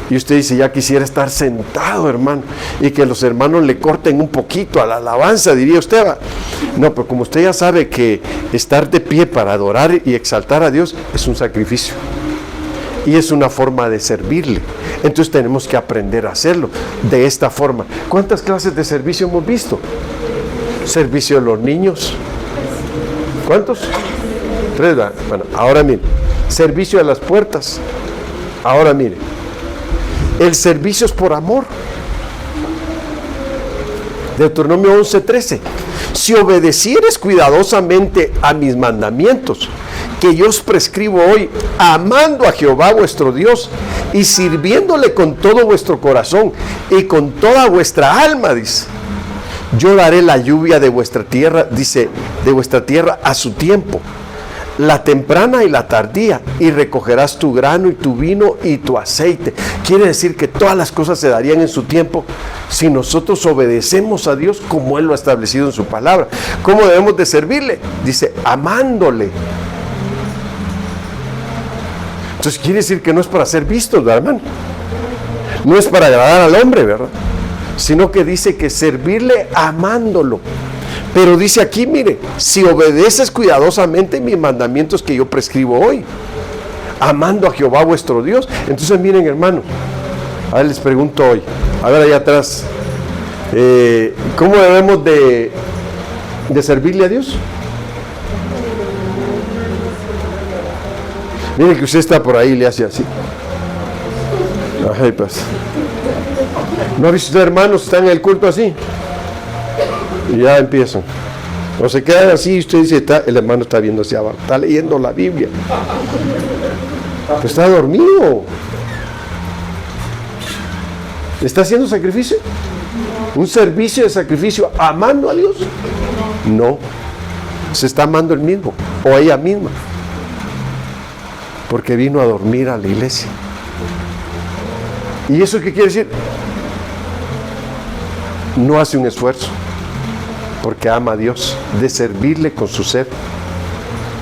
Y usted dice, ya quisiera estar sentado, hermano, y que los hermanos le corten un poquito a la alabanza, diría usted. No, pero como usted ya sabe que estar de pie para adorar y exaltar a Dios es un sacrificio. Y es una forma de servirle. Entonces tenemos que aprender a hacerlo de esta forma. ¿Cuántas clases de servicio hemos visto? Servicio a los niños. ¿Cuántos? 3, ¿verdad? Bueno, ahora mire. Servicio a las puertas. Ahora mire. El servicio es por amor. Deuteronomio 11:13. Si obedecieres cuidadosamente a mis mandamientos, que yo os prescribo hoy, amando a Jehová vuestro Dios y sirviéndole con todo vuestro corazón y con toda vuestra alma, dice, yo daré la lluvia de vuestra tierra, dice, de vuestra tierra a su tiempo, la temprana y la tardía, y recogerás tu grano y tu vino y tu aceite. Quiere decir que todas las cosas se darían en su tiempo si nosotros obedecemos a Dios como Él lo ha establecido en su palabra. ¿Cómo debemos de servirle? Dice, amándole. Entonces quiere decir que no es para ser vistos, ¿verdad, hermano? No es para agradar al hombre, ¿verdad? Sino que dice que servirle amándolo. Pero dice aquí, mire, si obedeces cuidadosamente mis mandamientos que yo prescribo hoy, amando a Jehová vuestro Dios. Entonces miren, hermanos, a ver, les pregunto hoy, a ver allá atrás, ¿cómo debemos de servirle a Dios? Mire que usted está por ahí y le hace así. Ay, pues. ¿No ha visto usted, hermanos, están en el culto así? Y ya empiezan. O se quedan así y usted dice, el hermano está viendo hacia abajo, está leyendo la Biblia. Pero está dormido. ¿Está haciendo sacrificio? ¿Un servicio de sacrificio amando a Dios? No. Se está amando él mismo o ella misma. Porque vino a dormir a la iglesia. ¿Y eso qué quiere decir? No hace un esfuerzo. Porque ama a Dios. De servirle con su ser.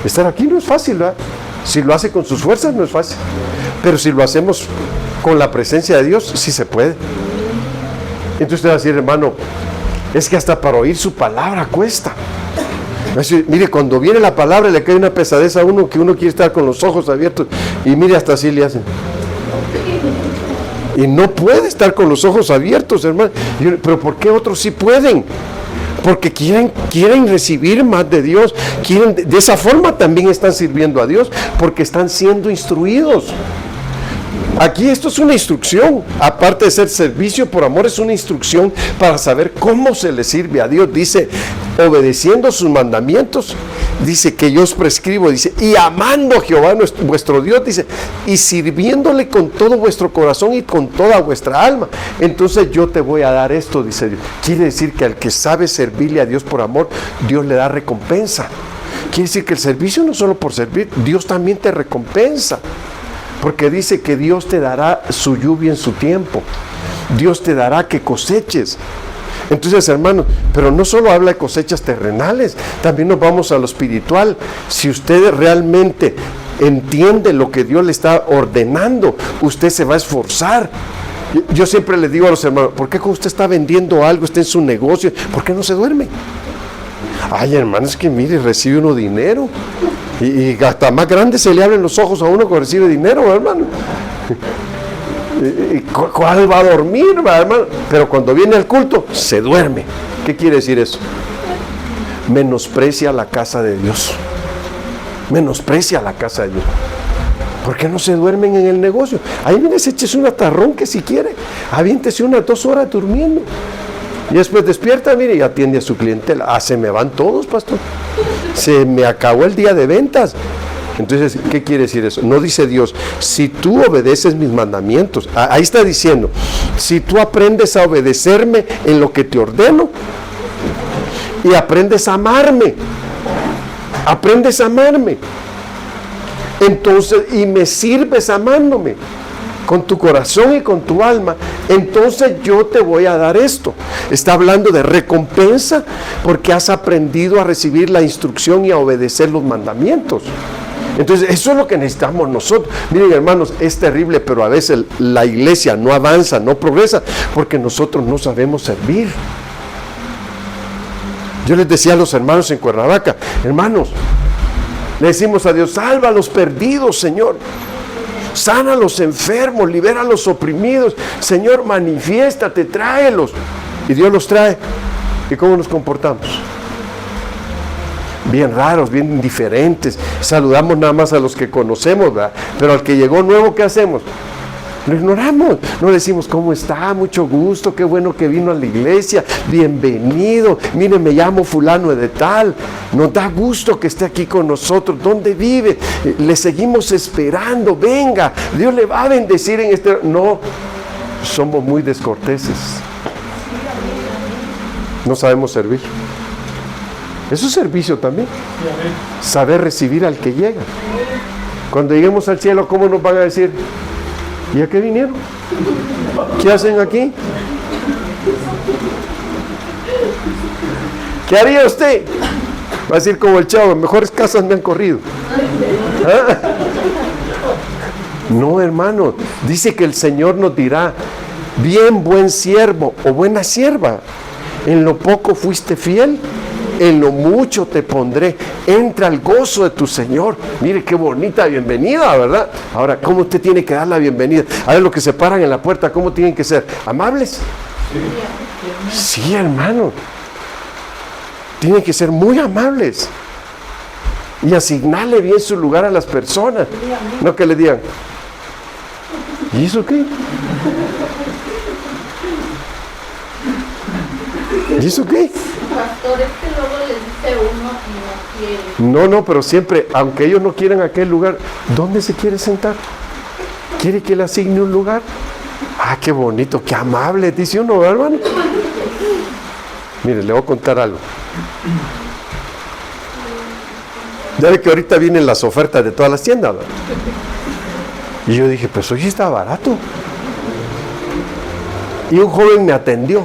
Estar aquí no es fácil, ¿verdad? Si lo hace con sus fuerzas no es fácil. Pero si lo hacemos con la presencia de Dios, sí se puede. Entonces usted va a decir, hermano, es que hasta para oír su palabra cuesta. Decir, mire, cuando viene la palabra le cae una pesadez a uno que uno quiere estar con los ojos abiertos. Y mire, hasta así le hacen. Y no puede estar con los ojos abiertos, hermano. Pero ¿por qué otros sí pueden? Porque quieren recibir más de Dios. De esa forma también están sirviendo a Dios. Porque están siendo instruidos. Aquí esto es una instrucción, aparte de ser servicio por amor, es una instrucción para saber cómo se le sirve a Dios. Dice, obedeciendo sus mandamientos, dice que yo os prescribo, dice, y amando a Jehová vuestro Dios, dice, y sirviéndole con todo vuestro corazón y con toda vuestra alma. Entonces yo te voy a dar esto, dice Dios. Quiere decir que al que sabe servirle a Dios por amor, Dios le da recompensa. Quiere decir que el servicio no solo por servir, Dios también te recompensa. Porque dice que Dios te dará su lluvia en su tiempo. Dios te dará que coseches. Entonces, hermanos, pero no solo habla de cosechas terrenales, también nos vamos a lo espiritual. Si usted realmente entiende lo que Dios le está ordenando, usted se va a esforzar. Yo siempre les digo a los hermanos, ¿por qué cuando usted está vendiendo algo, está en su negocio, por qué no se duerme? Ay, hermanos, es que mire, recibe uno dinero. Y hasta más grande se le abren los ojos a uno cuando recibe dinero, hermano. ¿Cuál va a dormir, hermano? Pero cuando viene al culto, se duerme. ¿Qué quiere decir eso? Menosprecia la casa de Dios. Menosprecia la casa de Dios. ¿Por qué no se duermen en el negocio? Ahí viene, échese un atarrón que si quiere. Aviéntese unas 2 horas durmiendo. Y después despierta, mire, y atiende a su clientela. Ah, se me van todos, pastor. Se me acabó el día de ventas. Entonces, ¿qué quiere decir eso? No dice Dios, si tú obedeces mis mandamientos. Ahí está diciendo, si tú aprendes a obedecerme en lo que te ordeno y aprendes a amarme. Aprendes a amarme. Entonces, y me sirves amándome con tu corazón y con tu alma, entonces yo te voy a dar esto. Está hablando de recompensa porque has aprendido a recibir la instrucción y a obedecer los mandamientos. Entonces eso es lo que necesitamos nosotros. Miren, hermanos, es terrible, pero a veces la iglesia no avanza, no progresa, porque nosotros no sabemos servir. Yo les decía a los hermanos en Cuernavaca, hermanos, le decimos a Dios, salva a los perdidos, Señor. Sana a los enfermos, libera a los oprimidos. Señor, manifiéstate, tráelos. Y Dios los trae. ¿Y cómo nos comportamos? Bien raros, bien indiferentes. Saludamos nada más a los que conocemos, ¿verdad? Pero al que llegó nuevo, ¿qué hacemos? Lo ignoramos. No decimos, ¿cómo está? Mucho gusto, qué bueno que vino a la iglesia. Bienvenido. Mire, me llamo fulano de tal. Nos da gusto que esté aquí con nosotros. ¿Dónde vive? Le seguimos esperando. Venga, Dios le va a bendecir en este... No, somos muy descorteses. No sabemos servir. Eso es servicio también. Saber recibir al que llega. Cuando lleguemos al cielo, ¿cómo nos van a decir? ¿Y a qué vinieron? ¿Qué hacen aquí? ¿Qué haría usted? Va a decir como el Chavo, mejores casas me han corrido. ¿Ah? No, hermano, dice que el Señor nos dirá, bien, buen siervo o buena sierva, en lo poco fuiste fiel, en lo mucho te pondré, entra al gozo de tu Señor. Mire qué bonita bienvenida, ¿verdad? Ahora, ¿cómo usted tiene que dar la bienvenida? A ver, los que se paran en la puerta, ¿cómo tienen que ser? ¿Amables? Sí, hermano. Tienen que ser muy amables y asignarle bien su lugar a las personas. No que le digan, ¿y eso qué? ¿Y eso qué? Pastor, es que luego les dice uno No, pero siempre, aunque ellos no quieran aquel lugar, ¿dónde se quiere sentar? ¿Quiere que le asigne un lugar? Ah, qué bonito, qué amable, dice uno, hermano. Mire, le voy a contar algo. Ya ve que ahorita vienen las ofertas de todas las tiendas, ¿verdad? Y yo dije, pues hoy está barato. Y un joven me atendió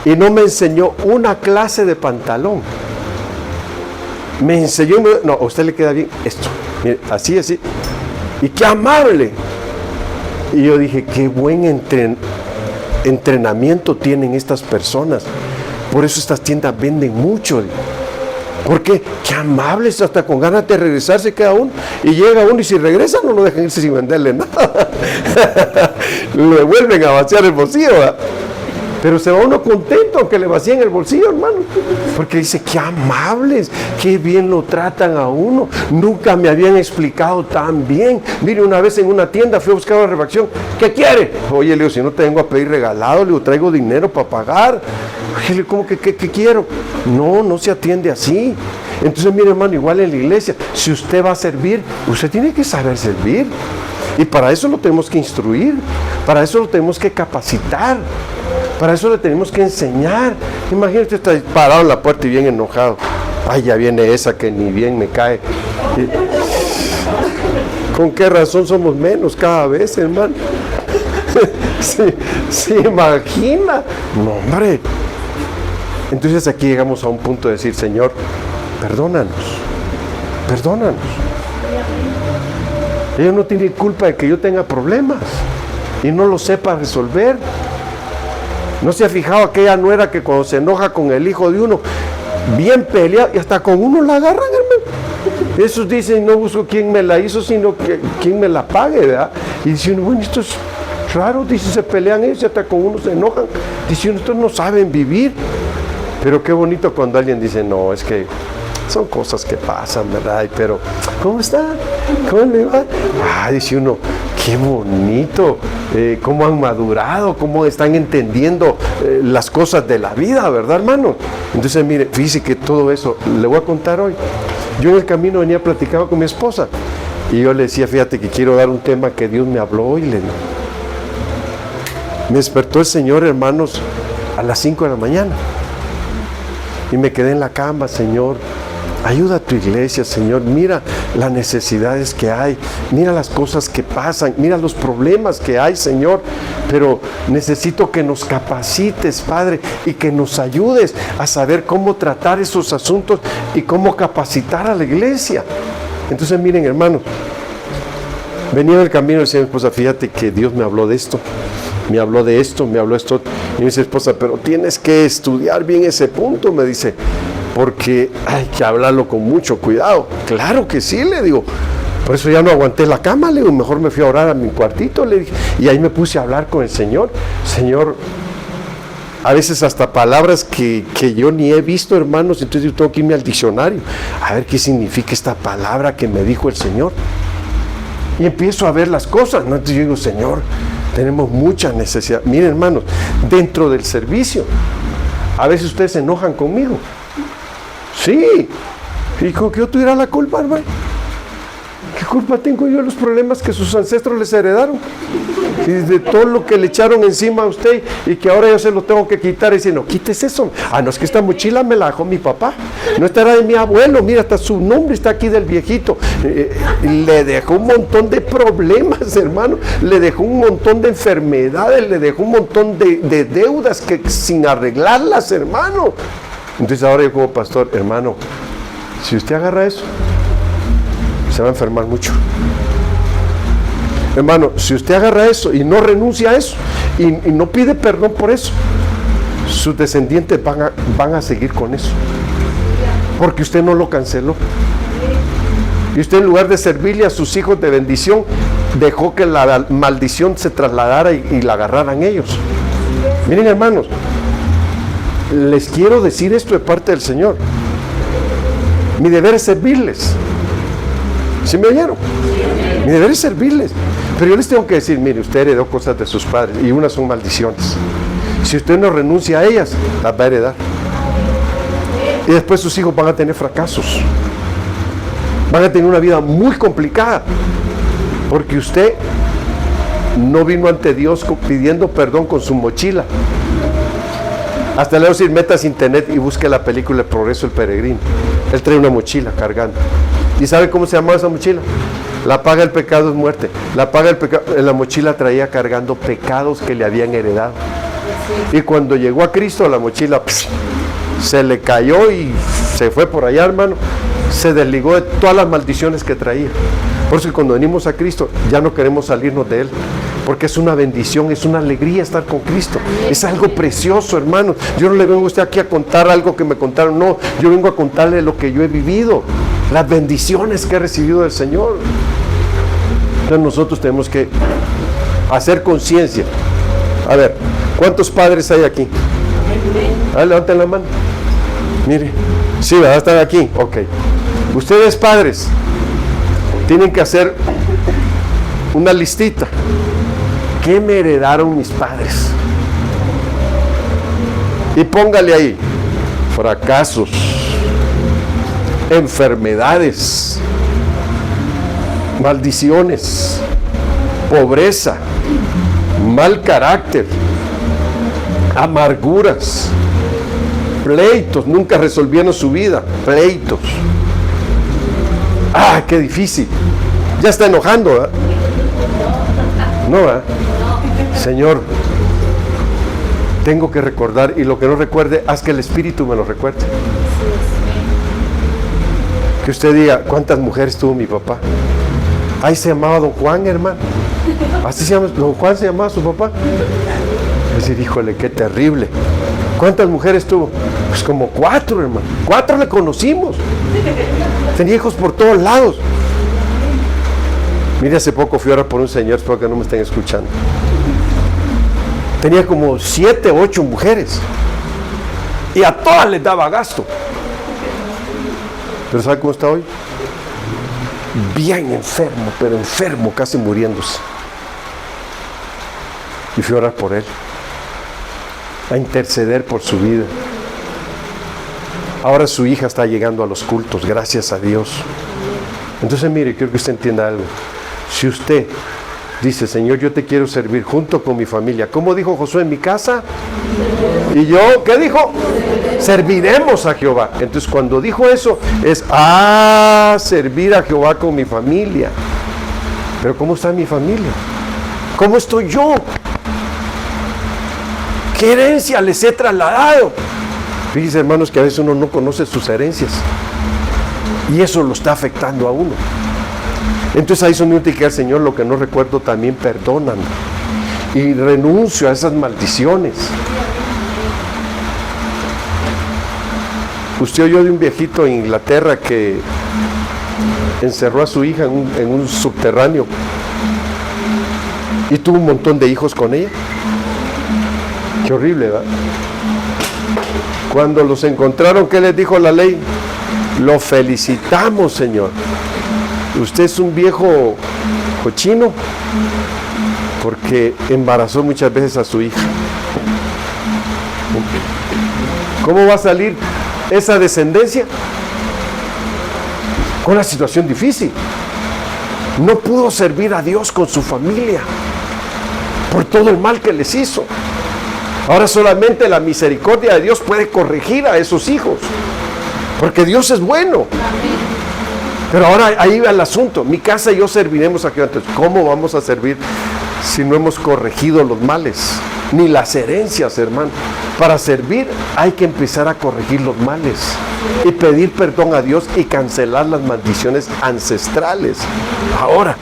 y no me enseñó una clase de pantalón. Me enseñó, no, a usted le queda bien esto, mire, así, y qué amable. Y yo dije, qué buen entrenamiento tienen estas personas. Por eso estas tiendas venden mucho. Porque qué amables, hasta con ganas de regresarse queda uno. Y llega uno y si regresa no lo dejan irse sin venderle nada. Le vuelven a vaciar el bolsillo, ¿verdad? Pero se va uno contento aunque le vacíen el bolsillo, hermano. Porque dice, qué amables, qué bien lo tratan a uno. Nunca me habían explicado tan bien. Mire, una vez en una tienda fui a buscar una refacción. ¿Qué quiere? Oye, le digo, si no te vengo a pedir regalado, le digo, traigo dinero para pagar. Oye, le digo, ¿cómo que qué quiero? No se atiende así. Entonces, mire, hermano, igual en la iglesia, si usted va a servir, usted tiene que saber servir. Y para eso lo tenemos que instruir, para eso lo tenemos que capacitar. Para eso le tenemos que enseñar. Imagínate, está parado en la puerta y bien enojado. Ay, ya viene esa que ni bien me cae. ¿Con qué razón somos menos cada vez, hermano? ¿Se imagina? No, hombre. Entonces aquí llegamos a un punto de decir, Señor, perdónanos. Ellos no tienen culpa de que yo tenga problemas y no lo sepa resolver. ¿No se ha fijado aquella nuera que cuando se enoja con el hijo de uno, bien peleado, y hasta con uno la agarran, hermano? Esos dicen, no busco quién me la hizo, sino que quién me la pague, ¿verdad? Y dicen, bueno, esto es raro, dice, se pelean ellos y hasta con uno se enojan. Dicen, estos no saben vivir. Pero qué bonito cuando alguien dice, no, es que son cosas que pasan, ¿verdad? Pero, ¿cómo está? ¿Cómo le va? Ah, dice uno, qué bonito, cómo han madurado, cómo están entendiendo las cosas de la vida, ¿verdad, hermano? Entonces, mire, fíjese que todo eso le voy a contar hoy. Yo en el camino venía platicando con mi esposa y yo le decía, fíjate que quiero dar un tema que Dios me habló hoy. Me despertó el Señor, hermanos, a las 5 de la mañana. Y me quedé en la cama, Señor, ayuda a tu iglesia, Señor, mira las necesidades que hay, mira las cosas que pasan, mira los problemas que hay, Señor, pero necesito que nos capacites, Padre, y que nos ayudes a saber cómo tratar esos asuntos y cómo capacitar a la iglesia. Entonces, miren, hermanos, venía en el camino y decía mi esposa, fíjate que Dios me habló de esto. Me habló de esto, me habló esto. Y me dice, esposa, pero tienes que estudiar bien ese punto, me dice, porque hay que hablarlo con mucho cuidado. Claro que sí, le digo. Por eso ya no aguanté la cama, le digo, mejor me fui a orar a mi cuartito, le dije. Y ahí me puse a hablar con el Señor. Señor, a veces hasta palabras que yo ni he visto, hermanos, entonces yo tengo que irme al diccionario a ver qué significa esta palabra que me dijo el Señor. Y empiezo a ver las cosas, ¿no? Entonces yo digo, Señor, tenemos mucha necesidad. Miren, hermanos, dentro del servicio, a veces ustedes se enojan conmigo. Sí. Y con que yo tuviera la culpa, hermano. ¿Qué culpa tengo yo de los problemas que sus ancestros les heredaron? Y de todo lo que le echaron encima a usted y que ahora yo se lo tengo que quitar. Y dice, no, quites eso. Ah, no, es que esta mochila me la dejó mi papá. No, esta era de mi abuelo. Mira, hasta su nombre está aquí del viejito. Le dejó un montón de problemas, hermano. Le dejó un montón de enfermedades. Le dejó un montón de deudas que sin arreglarlas, hermano. Entonces ahora yo como pastor, hermano, si usted agarra eso, se va a enfermar mucho. Hermano, si usted agarra eso y no renuncia a eso y no pide perdón por eso, sus descendientes van a seguir con eso, porque usted no lo canceló. Y usted, en lugar de servirle a sus hijos de bendición, dejó que la maldición se trasladara y la agarraran ellos. Miren, hermanos, les quiero decir esto de parte del Señor. Mi deber es servirles. ¿Sí me oyeron? Mi deber es servirles. Pero yo les tengo que decir, mire, usted heredó cosas de sus padres y unas son maldiciones. Si usted no renuncia a ellas, las va a heredar. Y después sus hijos van a tener fracasos. Van a tener una vida muy complicada. Porque usted no vino ante Dios pidiendo perdón con su mochila. Hasta le voy a decir, metas internet y busque la película El Progreso del Peregrino. Él trae una mochila cargando. ¿Y sabe cómo se llamaba esa mochila? La paga del pecado es muerte. La paga del pecado, en la mochila traía cargando pecados que le habían heredado. Y cuando llegó a Cristo, la mochila se le cayó y se fue por allá, hermano. Se desligó de todas las maldiciones que traía. Por eso cuando venimos a Cristo ya no queremos salirnos de Él, porque es una bendición, es una alegría estar con Cristo, es algo precioso, hermanos. Yo no le vengo a usted aquí a contar algo que me contaron, no, yo vengo a contarle lo que yo he vivido, las bendiciones que he recibido del Señor. Entonces nosotros tenemos que hacer conciencia. A ver, ¿cuántos padres hay aquí? A ver, levanten la mano. Mire, sí, ¿verdad? Están aquí, ok. Ustedes padres tienen que hacer una listita. ¿Qué me heredaron mis padres? Y póngale ahí: fracasos, enfermedades, maldiciones, pobreza, mal carácter, amarguras, pleitos, nunca resolvieron su vida, pleitos. ¡Ah, qué difícil! Ya está enojando, ¿verdad? No, ¿verdad? Señor, tengo que recordar, y lo que no recuerde, haz que el Espíritu me lo recuerde. Que usted diga, ¿cuántas mujeres tuvo mi papá? Ay, se llamaba Don Juan, hermano. Así se llama, Don Juan se llamaba su papá. Es decir, híjole, qué terrible. ¿Cuántas mujeres tuvo? Pues como 4, hermano. 4 le conocimos. Tenía hijos por todos lados. Mire, hace poco fui a orar por un señor, espero que no me estén escuchando. Tenía como 7, 8 mujeres. Y a todas les daba gasto. Pero ¿sabe cómo está hoy? Bien enfermo, pero enfermo, casi muriéndose. Y fui a orar por él, a interceder por su vida. Ahora su hija está llegando a los cultos, gracias a Dios. Entonces mire, quiero que usted entienda algo. Si usted dice, Señor, yo te quiero servir junto con mi familia, ¿cómo dijo Josué? En mi casa. Y yo, ¿qué dijo? Serviremos a Jehová. Entonces cuando dijo eso, es servir a Jehová con mi familia. Pero ¿cómo está mi familia? ¿Cómo estoy yo? ¿Qué herencia les he trasladado? Fíjense, hermanos, que a veces uno no conoce sus herencias y eso lo está afectando a uno. Entonces ahí son que al Señor, lo que no recuerdo también perdóname y renuncio a esas maldiciones. Usted oyó de un viejito en Inglaterra que encerró a su hija en un subterráneo y tuvo un montón de hijos con ella. Qué horrible, ¿verdad? Cuando los encontraron, ¿qué les dijo la ley? Lo felicitamos, Señor. Usted es un viejo cochino porque embarazó muchas veces a su hija. ¿Cómo va a salir esa descendencia? Con una situación difícil. No pudo servir a Dios con su familia por todo el mal que les hizo. Ahora solamente la misericordia de Dios puede corregir a esos hijos, porque Dios es bueno. Pero ahora ahí va el asunto: mi casa y yo serviremos a Jehová. Entonces, ¿cómo vamos a servir si no hemos corregido los males? Ni las herencias, hermano. Para servir hay que empezar a corregir los males y pedir perdón a Dios y cancelar las maldiciones ancestrales. Ahora,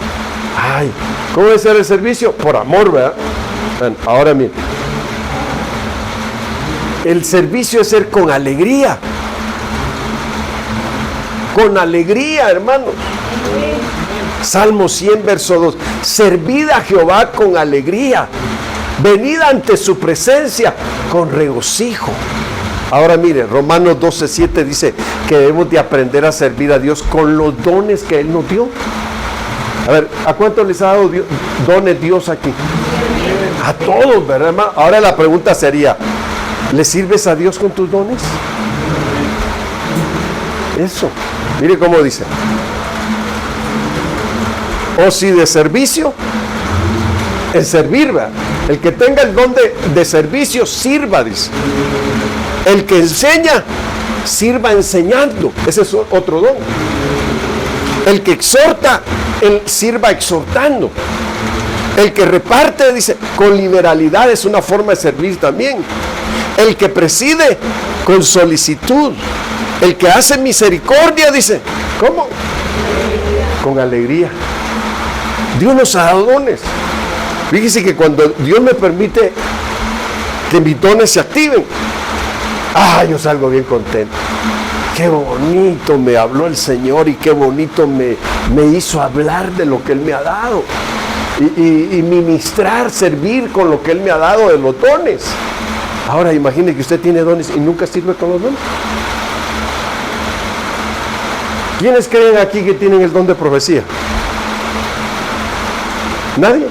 ¿cómo debe ser el servicio? Por amor, ¿verdad? Bueno, ahora miren, el servicio es ser con alegría. Con alegría, hermanos. Salmo 100, verso 2. Servid a Jehová con alegría. Venid ante su presencia con regocijo. Ahora mire, Romanos 12:7 dice que debemos de aprender a servir a Dios con los dones que Él nos dio. A ver, ¿a cuántos les ha dado dones Dios aquí? A todos, ¿verdad, hermano? Ahora la pregunta sería, ¿le sirves a Dios con tus dones? Eso. Mire cómo dice. O si de servicio, el servir, ¿verdad? El que tenga el don de servicio, sirva, dice. El que enseña, sirva enseñando. Ese es otro don. El que exhorta, él sirva exhortando. El que reparte, dice, con liberalidad, es una forma de servir también. El que preside, con solicitud. El que hace misericordia, dice, ¿cómo? Con alegría. Dios nos ha dado dones. Fíjese que cuando Dios me permite que mis dones se activen, yo salgo bien contento. Qué bonito me habló el Señor y qué bonito me hizo hablar de lo que Él me ha dado. Y ministrar, servir con lo que Él me ha dado de los dones. Ahora imagine que usted tiene dones y nunca sirve con los dones. ¿Quiénes creen aquí que tienen el don de profecía? ¿Nadie?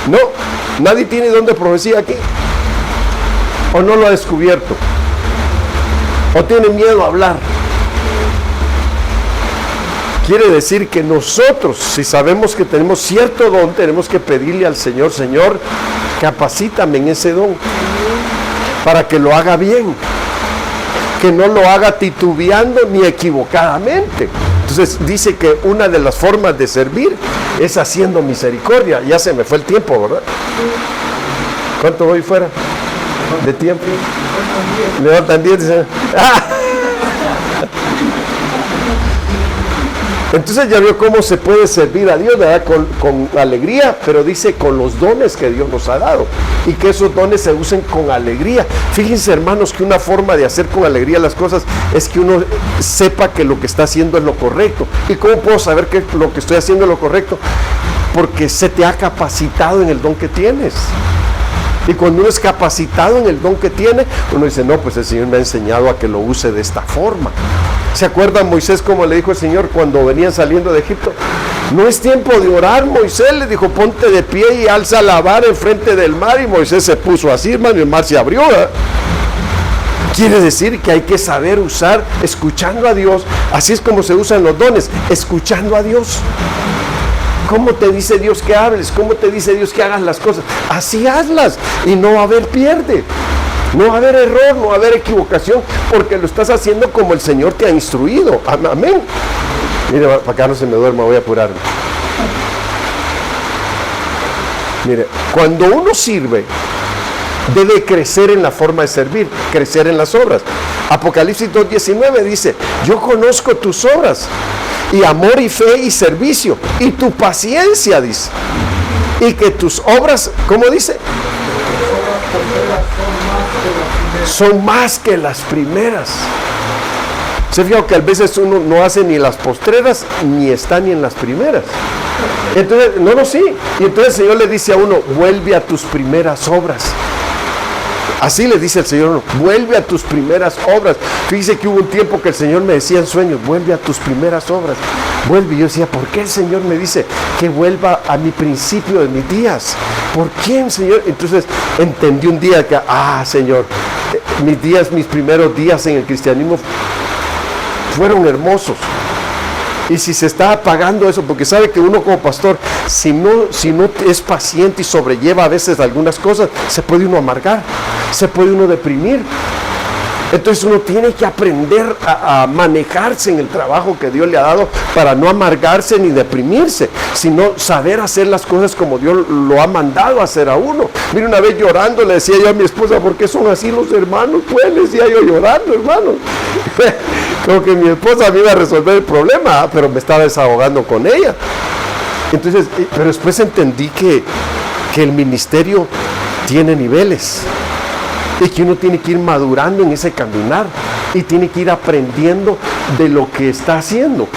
No, nadie tiene don de profecía aquí. ¿O no lo ha descubierto? ¿O tiene miedo a hablar? Quiere decir que nosotros, si sabemos que tenemos cierto don, tenemos que pedirle al Señor, Señor, capacítame en ese don, para que lo haga bien, que no lo haga titubeando ni equivocadamente. Entonces dice que una de las formas de servir es haciendo misericordia. Ya se me fue el tiempo, ¿verdad? ¿Cuánto voy fuera de tiempo? Levantan 10, dicen. Entonces ya vio cómo se puede servir a Dios, ¿verdad? Con alegría, pero dice con los dones que Dios nos ha dado, y que esos dones se usen con alegría. Fíjense, hermanos, que una forma de hacer con alegría las cosas es que uno sepa que lo que está haciendo es lo correcto. ¿Y cómo puedo saber que lo que estoy haciendo es lo correcto? Porque se te ha capacitado en el don que tienes. Y cuando uno es capacitado en el don que tiene, uno dice, no, pues el Señor me ha enseñado a que lo use de esta forma. ¿Se acuerdan Moisés como le dijo el Señor cuando venían saliendo de Egipto? No es tiempo de orar, Moisés, le dijo, ponte de pie y alza la vara enfrente del mar. Y Moisés se puso así, hermano, y el mar se abrió, ¿eh? Quiere decir que hay que saber usar, escuchando a Dios. Así es como se usan los dones, escuchando a Dios. ¿Cómo te dice Dios que hables? ¿Cómo te dice Dios que hagas las cosas? Así hazlas y no va a haber pierde. No va a haber error, no va a haber equivocación, porque lo estás haciendo como el Señor te ha instruido. Amén. Mire, para acá no se me duerma, voy a apurarme. Mire, cuando uno sirve, debe crecer en la forma de servir, crecer en las obras. Apocalipsis 2:19 dice, yo conozco tus obras, y amor y fe y servicio, y tu paciencia, dice, y que tus obras, ¿cómo dice? Son más que las primeras. Se fija que a veces uno no hace ni las postreras, ni está ni en las primeras. Entonces, sí. Y entonces el Señor le dice a uno, vuelve a tus primeras obras. Así le dice el Señor, vuelve a tus primeras obras. Fíjese que hubo un tiempo que el Señor me decía en sueños, vuelve a tus primeras obras. Vuelve. Y yo decía, ¿por qué el Señor me dice que vuelva a mi principio de mis días? ¿Por qué, Señor? Entonces entendí un día que, Señor, mis primeros días en el cristianismo fueron hermosos. Y si se está apagando eso, porque sabe que uno como pastor, si no es paciente y sobrelleva a veces algunas cosas, se puede uno amargar, se puede uno deprimir. Entonces uno tiene que aprender a manejarse en el trabajo que Dios le ha dado para no amargarse ni deprimirse, sino saber hacer las cosas como Dios lo ha mandado a hacer a uno. Mire, una vez llorando le decía yo a mi esposa, ¿por qué son así los hermanos? Pues le decía yo llorando, hermano. Como que mi esposa me iba a resolver el problema, pero me estaba desahogando con ella. Entonces, pero después entendí que el ministerio tiene niveles. Y que uno tiene que ir madurando en ese caminar y tiene que ir aprendiendo de lo que está haciendo.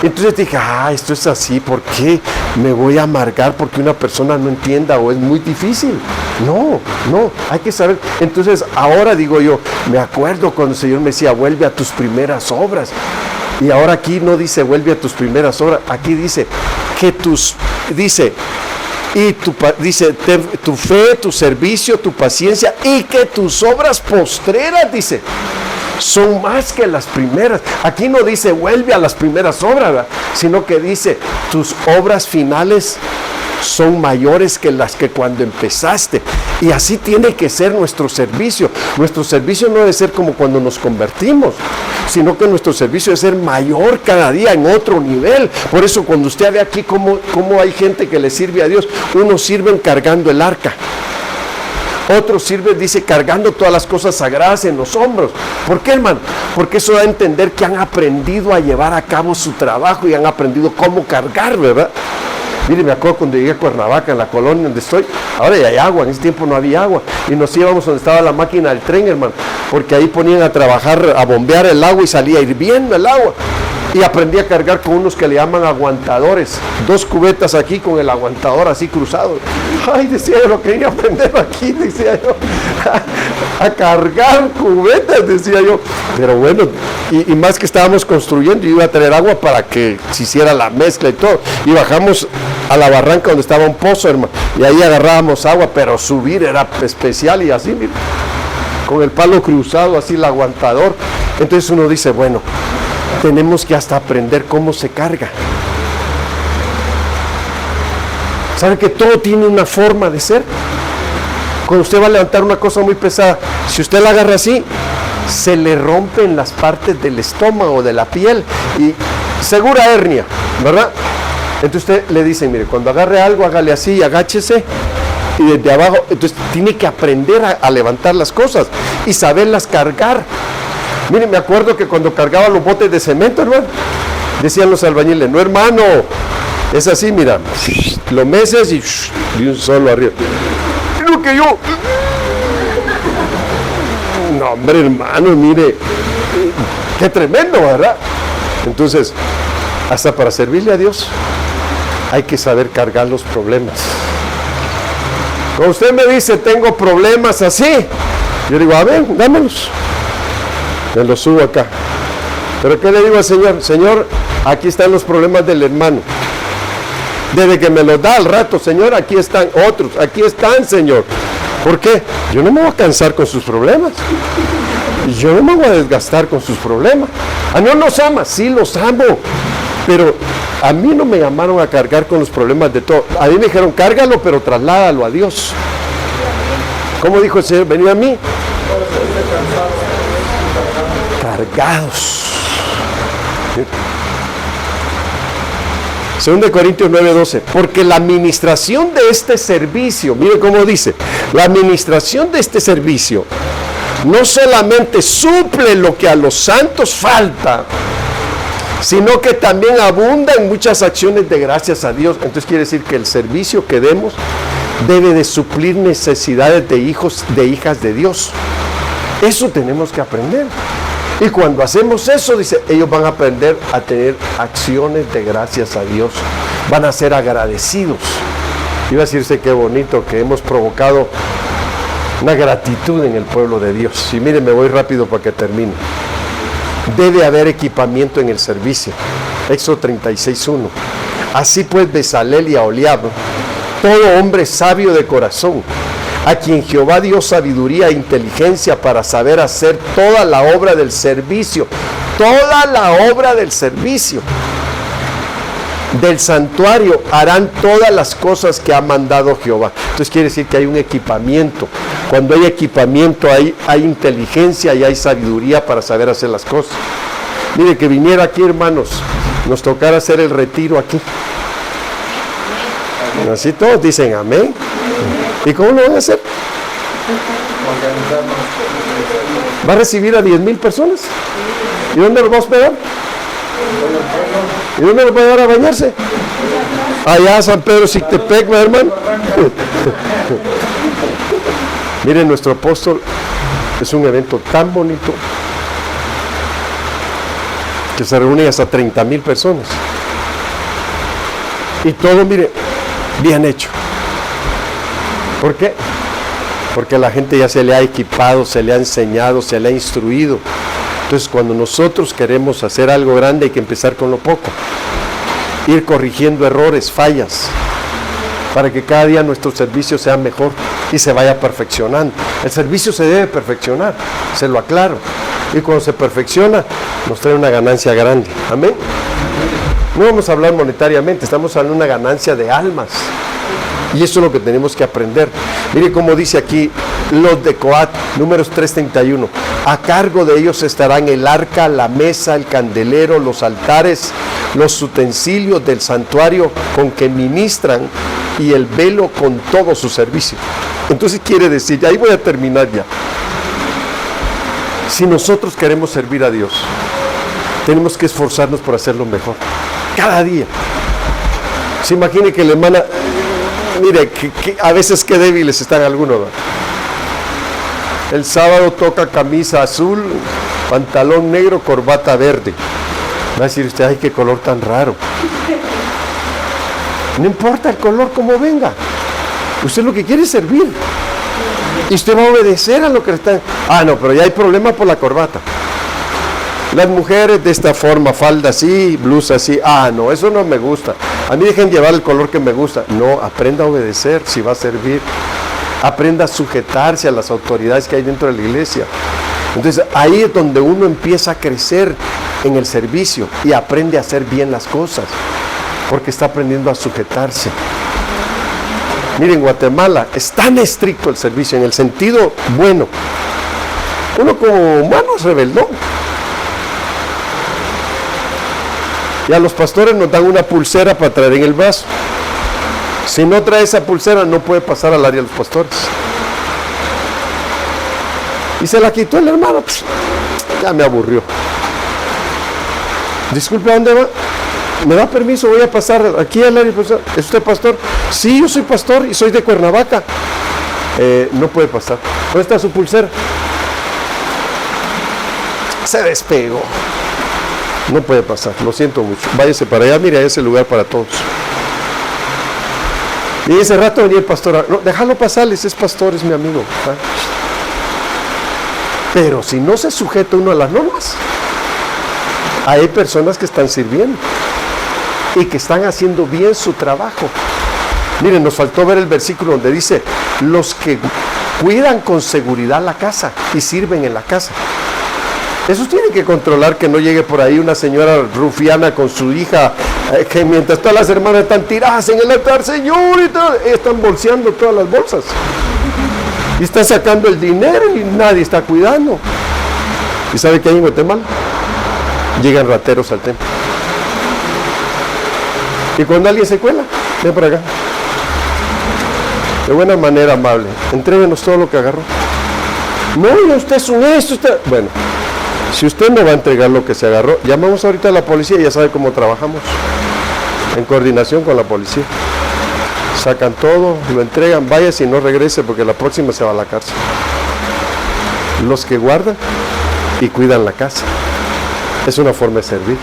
Entonces dije, esto es así, ¿por qué me voy a amargar porque una persona no entienda o es muy difícil? No, hay que saber. Entonces ahora digo yo, me acuerdo cuando el Señor me decía, vuelve a tus primeras obras. Y ahora aquí no dice, vuelve a tus primeras obras, aquí dice, dice, tu fe, tu servicio, tu paciencia y que tus obras postreras, dice, son más que las primeras. Aquí no dice vuelve a las primeras obras, ¿verdad? Sino que dice tus obras finales son mayores que las que cuando empezaste. Y así tiene que ser nuestro servicio. Nuestro servicio no debe ser como cuando nos convertimos, sino que nuestro servicio debe ser mayor cada día, en otro nivel. Por eso cuando usted ve aquí cómo hay gente que le sirve a Dios, unos sirven cargando el arca, otros sirven, dice, cargando todas las cosas sagradas en los hombros. ¿Por qué, hermano? Porque eso da a entender que han aprendido a llevar a cabo su trabajo y han aprendido cómo cargar, ¿verdad? Mire, me acuerdo cuando llegué a Cuernavaca, en la colonia donde estoy, ahora ya hay agua, en ese tiempo no había agua, y nos íbamos donde estaba la máquina del tren, hermano, porque ahí ponían a trabajar, a bombear el agua y salía hirviendo el agua. Y aprendí a cargar con unos que le llaman aguantadores, 2 cubetas aquí con el aguantador así cruzado. Ay, decía yo, lo quería aprender aquí, decía yo, a cargar cubetas, decía yo. Pero bueno, y más que estábamos construyendo, yo iba a traer agua para que se hiciera la mezcla y todo. Y bajamos a la barranca donde estaba un pozo, hermano, y ahí agarrábamos agua, pero subir era especial y así, mira, con el palo cruzado, así el aguantador. Entonces uno dice, bueno, tenemos que hasta aprender cómo se carga. ¿Sabe que todo tiene una forma de ser? Cuando usted va a levantar una cosa muy pesada, si usted la agarra así, se le rompen las partes del estómago, de la piel, y segura hernia, ¿verdad? Entonces usted le dice, mire, cuando agarre algo, hágale así, agáchese, y desde abajo, entonces tiene que aprender a levantar las cosas y saberlas cargar. Miren, me acuerdo que cuando cargaba los botes de cemento, hermano, decían los albañiles, no, hermano, es así, mira, lo meces y de un solo arriba. Lo que yo... No, hombre, hermano, mire, qué tremendo, ¿verdad? Entonces, hasta para servirle a Dios, hay que saber cargar los problemas. Cuando usted me dice, tengo problemas así, yo digo, a ver, dámelos. Me lo subo acá. Pero ¿qué le digo al Señor? Señor, aquí están los problemas del hermano. Desde que me los da al rato, Señor, aquí están otros. Aquí están, Señor. ¿Por qué? Yo no me voy a cansar con sus problemas. Yo no me voy a desgastar con sus problemas. No los ama, sí los amo. Pero a mí no me llamaron a cargar con los problemas de todo. A mí me dijeron, cárgalo, pero trasládalo a Dios. ¿Cómo dijo el Señor? Venid a mí. Cargados. 2 Corintios 9:12, porque la administración de este servicio, mire cómo dice, la administración de este servicio no solamente suple lo que a los santos falta, sino que también abunda en muchas acciones de gracias a Dios. Entonces quiere decir que el servicio que demos debe de suplir necesidades de hijos, de hijas de Dios. Eso tenemos que aprender. Y cuando hacemos eso, dice, ellos van a aprender a tener acciones de gracias a Dios. Van a ser agradecidos. Iba a decirse qué bonito que hemos provocado una gratitud en el pueblo de Dios. Y miren, me voy rápido para que termine. Debe haber equipamiento en el servicio. Éxodo 36:1. Así pues, Bezalel y Aholiab, todo hombre sabio de corazón, a quien Jehová dio sabiduría e inteligencia para saber hacer toda la obra del servicio, toda la obra del servicio del santuario, harán todas las cosas que ha mandado Jehová. Entonces quiere decir que hay un equipamiento. Cuando hay equipamiento hay inteligencia y hay sabiduría para saber hacer las cosas. Mire, que viniera aquí, hermanos, nos tocará hacer el retiro aquí. Así todos dicen amén. ¿Y cómo lo van a hacer? ¿Va a recibir a 10,000 personas? ¿Y dónde los va a hospedar? ¿Y dónde los va a llevar a bañarse? Allá a San Pedro Sictepec, hermano. Miren, nuestro apóstol es un evento tan bonito que se reúnen hasta 30,000 personas. Y todo, mire, bien hecho. ¿Por qué? Porque a la gente ya se le ha equipado, se le ha enseñado, se le ha instruido. Entonces, cuando nosotros queremos hacer algo grande, hay que empezar con lo poco. Ir corrigiendo errores, fallas, para que cada día nuestro servicio sea mejor y se vaya perfeccionando. El servicio se debe perfeccionar, se lo aclaro. Y cuando se perfecciona, nos trae una ganancia grande. Amén. No vamos a hablar monetariamente, estamos hablando de una ganancia de almas. Y eso es lo que tenemos que aprender. Mire cómo dice aquí los de Coat, Números 3:31. A cargo de ellos estarán el arca, la mesa, el candelero, los altares, los utensilios del santuario con que ministran y el velo con todo su servicio. Entonces quiere decir, ahí voy a terminar ya. Si nosotros queremos servir a Dios, tenemos que esforzarnos por hacerlo mejor. Cada día. Se imagine que la hermana, mire, que a veces qué débiles están algunos, ¿no? El sábado toca camisa azul, pantalón negro, corbata verde. Va a decir usted, ay, qué color tan raro. No importa el color como venga. Usted lo que quiere es servir. Y usted va a obedecer a lo que le están. Ah, no, pero ya hay problema por la corbata. Las mujeres de esta forma, falda así, blusa así. Ah, no, eso no me gusta. A mí dejen llevar el color que me gusta. No, aprenda a obedecer si va a servir. Aprenda a sujetarse a las autoridades que hay dentro de la iglesia. Entonces ahí es donde uno empieza a crecer en el servicio y aprende a hacer bien las cosas, porque está aprendiendo a sujetarse. Miren, en Guatemala es tan estricto el servicio en el sentido bueno. Uno como humano es rebeldón. Y a los pastores nos dan una pulsera para traer en el brazo. Si no trae esa pulsera, no puede pasar al área de los pastores. Y se la quitó el hermano. Pues, ya me aburrió. Disculpe, ¿a dónde va? ¿Me da permiso? Voy a pasar aquí al área de pastor. ¿Es usted pastor? Sí, yo soy pastor y soy de Cuernavaca. No puede pasar. ¿Dónde está su pulsera? Se despegó. No puede pasar, lo siento mucho. Váyase para allá, mire, ese lugar para todos. Y ese rato venía el pastor. No, déjalo pasarles, es pastor, es mi amigo. ¿Ah? Pero si no se sujeta uno a las normas, hay personas que están sirviendo y que están haciendo bien su trabajo. Miren, nos faltó ver el versículo donde dice: los que cuidan con seguridad la casa y sirven en la casa. Esos tienen que controlar que no llegue por ahí una señora rufiana con su hija, que mientras todas las hermanas están tiradas en el altar, Señor, y todo, están bolseando todas las bolsas. Y están sacando el dinero y nadie está cuidando. ¿Y sabe qué hay en Guatemala? Llegan rateros al templo. Y cuando alguien se cuela, ven por acá. De buena manera, amable, entréguenos todo lo que agarró. No, usted es un esto, usted... Bueno, si usted no va a entregar lo que se agarró, llamamos ahorita a la policía y ya sabe cómo trabajamos. En coordinación con la policía. Sacan todo, lo entregan, vaya si no regrese porque la próxima se va a la cárcel. Los que guardan y cuidan la casa. Es una forma de servir.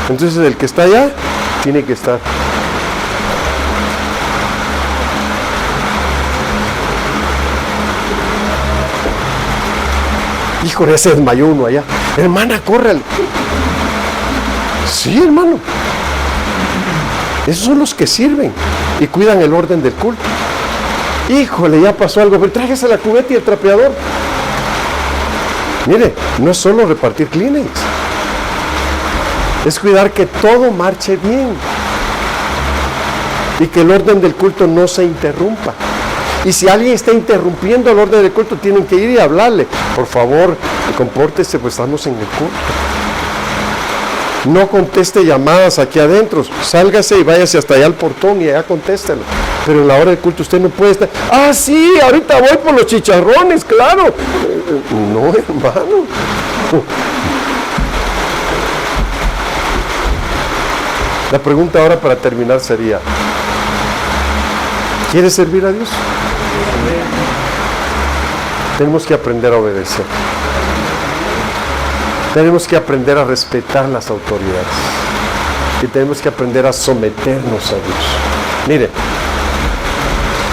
Entonces el que está allá, tiene que estar. Híjole, se desmayó uno allá. Hermana, córrele. Sí, hermano. Esos son los que sirven y cuidan el orden del culto. Híjole, ya pasó algo, pero tráigase la cubeta y el trapeador. Mire, no es solo repartir Kleenex. Es cuidar que todo marche bien y que el orden del culto no se interrumpa. Y si alguien está interrumpiendo el orden del culto, tienen que ir y hablarle. Por favor, compórtese, pues estamos en el culto. No conteste llamadas aquí adentro. Sálgase y váyase hasta allá al portón y allá contéstelo. Pero en la hora del culto usted no puede estar. Ah, sí, ahorita voy por los chicharrones, claro. No, hermano. La pregunta ahora para terminar sería: ¿quieres servir a Dios? Tenemos que aprender a obedecer. Tenemos que aprender a respetar las autoridades. Y tenemos que aprender a someternos a Dios. Mire,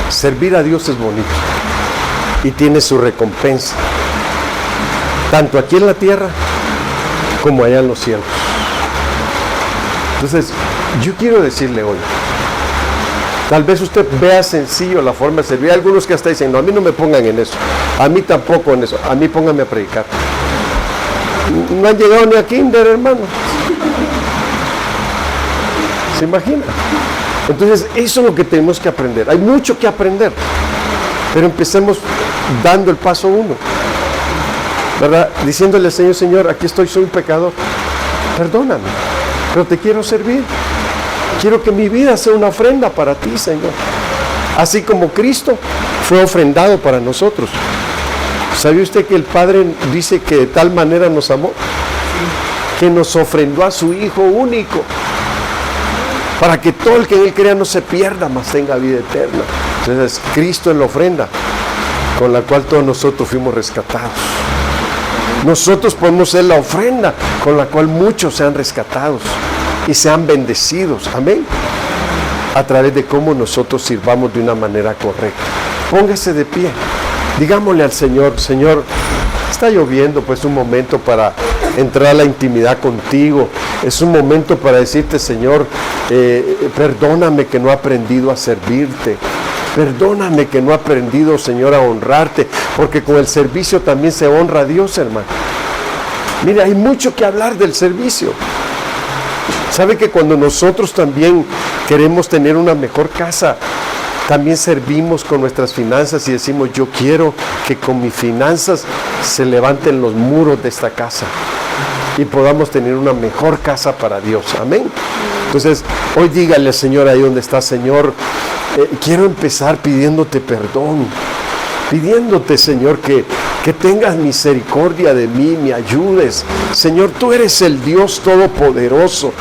servir a Dios es bonito. Y tiene su recompensa. Tanto aquí en la tierra como allá en los cielos. Entonces, yo quiero decirle hoy, Tal vez usted vea sencillo la forma de servir. Hay algunos que hasta dicen, no, a mí no me pongan en eso, a mí tampoco en eso, a mí pónganme a predicar. No han llegado ni a kinder, hermano. ¿Se imagina? Entonces, eso es lo que tenemos que aprender. Hay mucho que aprender, pero empecemos dando el paso 1, ¿verdad? Diciéndole al Señor, Señor, aquí estoy, soy un pecador, perdóname, pero te quiero servir. Quiero que mi vida sea una ofrenda para ti, Señor. Así como Cristo fue ofrendado para nosotros. ¿Sabe usted que el Padre dice que de tal manera nos amó? Que nos ofrendó a su Hijo único, para que todo el que en Él crea no se pierda, mas tenga vida eterna. Entonces, Cristo es la ofrenda con la cual todos nosotros fuimos rescatados. Nosotros podemos ser la ofrenda con la cual muchos sean rescatados y sean bendecidos, amén, a través de cómo nosotros sirvamos de una manera correcta. Póngase de pie, digámosle al Señor, Señor, está lloviendo, pues un momento para entrar a la intimidad contigo, es un momento para decirte, Señor, perdóname que no he aprendido a servirte, perdóname que no he aprendido, Señor, a honrarte, porque con el servicio también se honra a Dios, hermano. Mire, hay mucho que hablar del servicio. ¿Sabe que cuando nosotros también queremos tener una mejor casa, también servimos con nuestras finanzas y decimos, yo quiero que con mis finanzas se levanten los muros de esta casa y podamos tener una mejor casa para Dios? Amén. Entonces, hoy dígale, Señor, ahí donde está, Señor, quiero empezar pidiéndote perdón, pidiéndote, Señor, que tengas misericordia de mí, me ayudes. Señor, tú eres el Dios todopoderoso.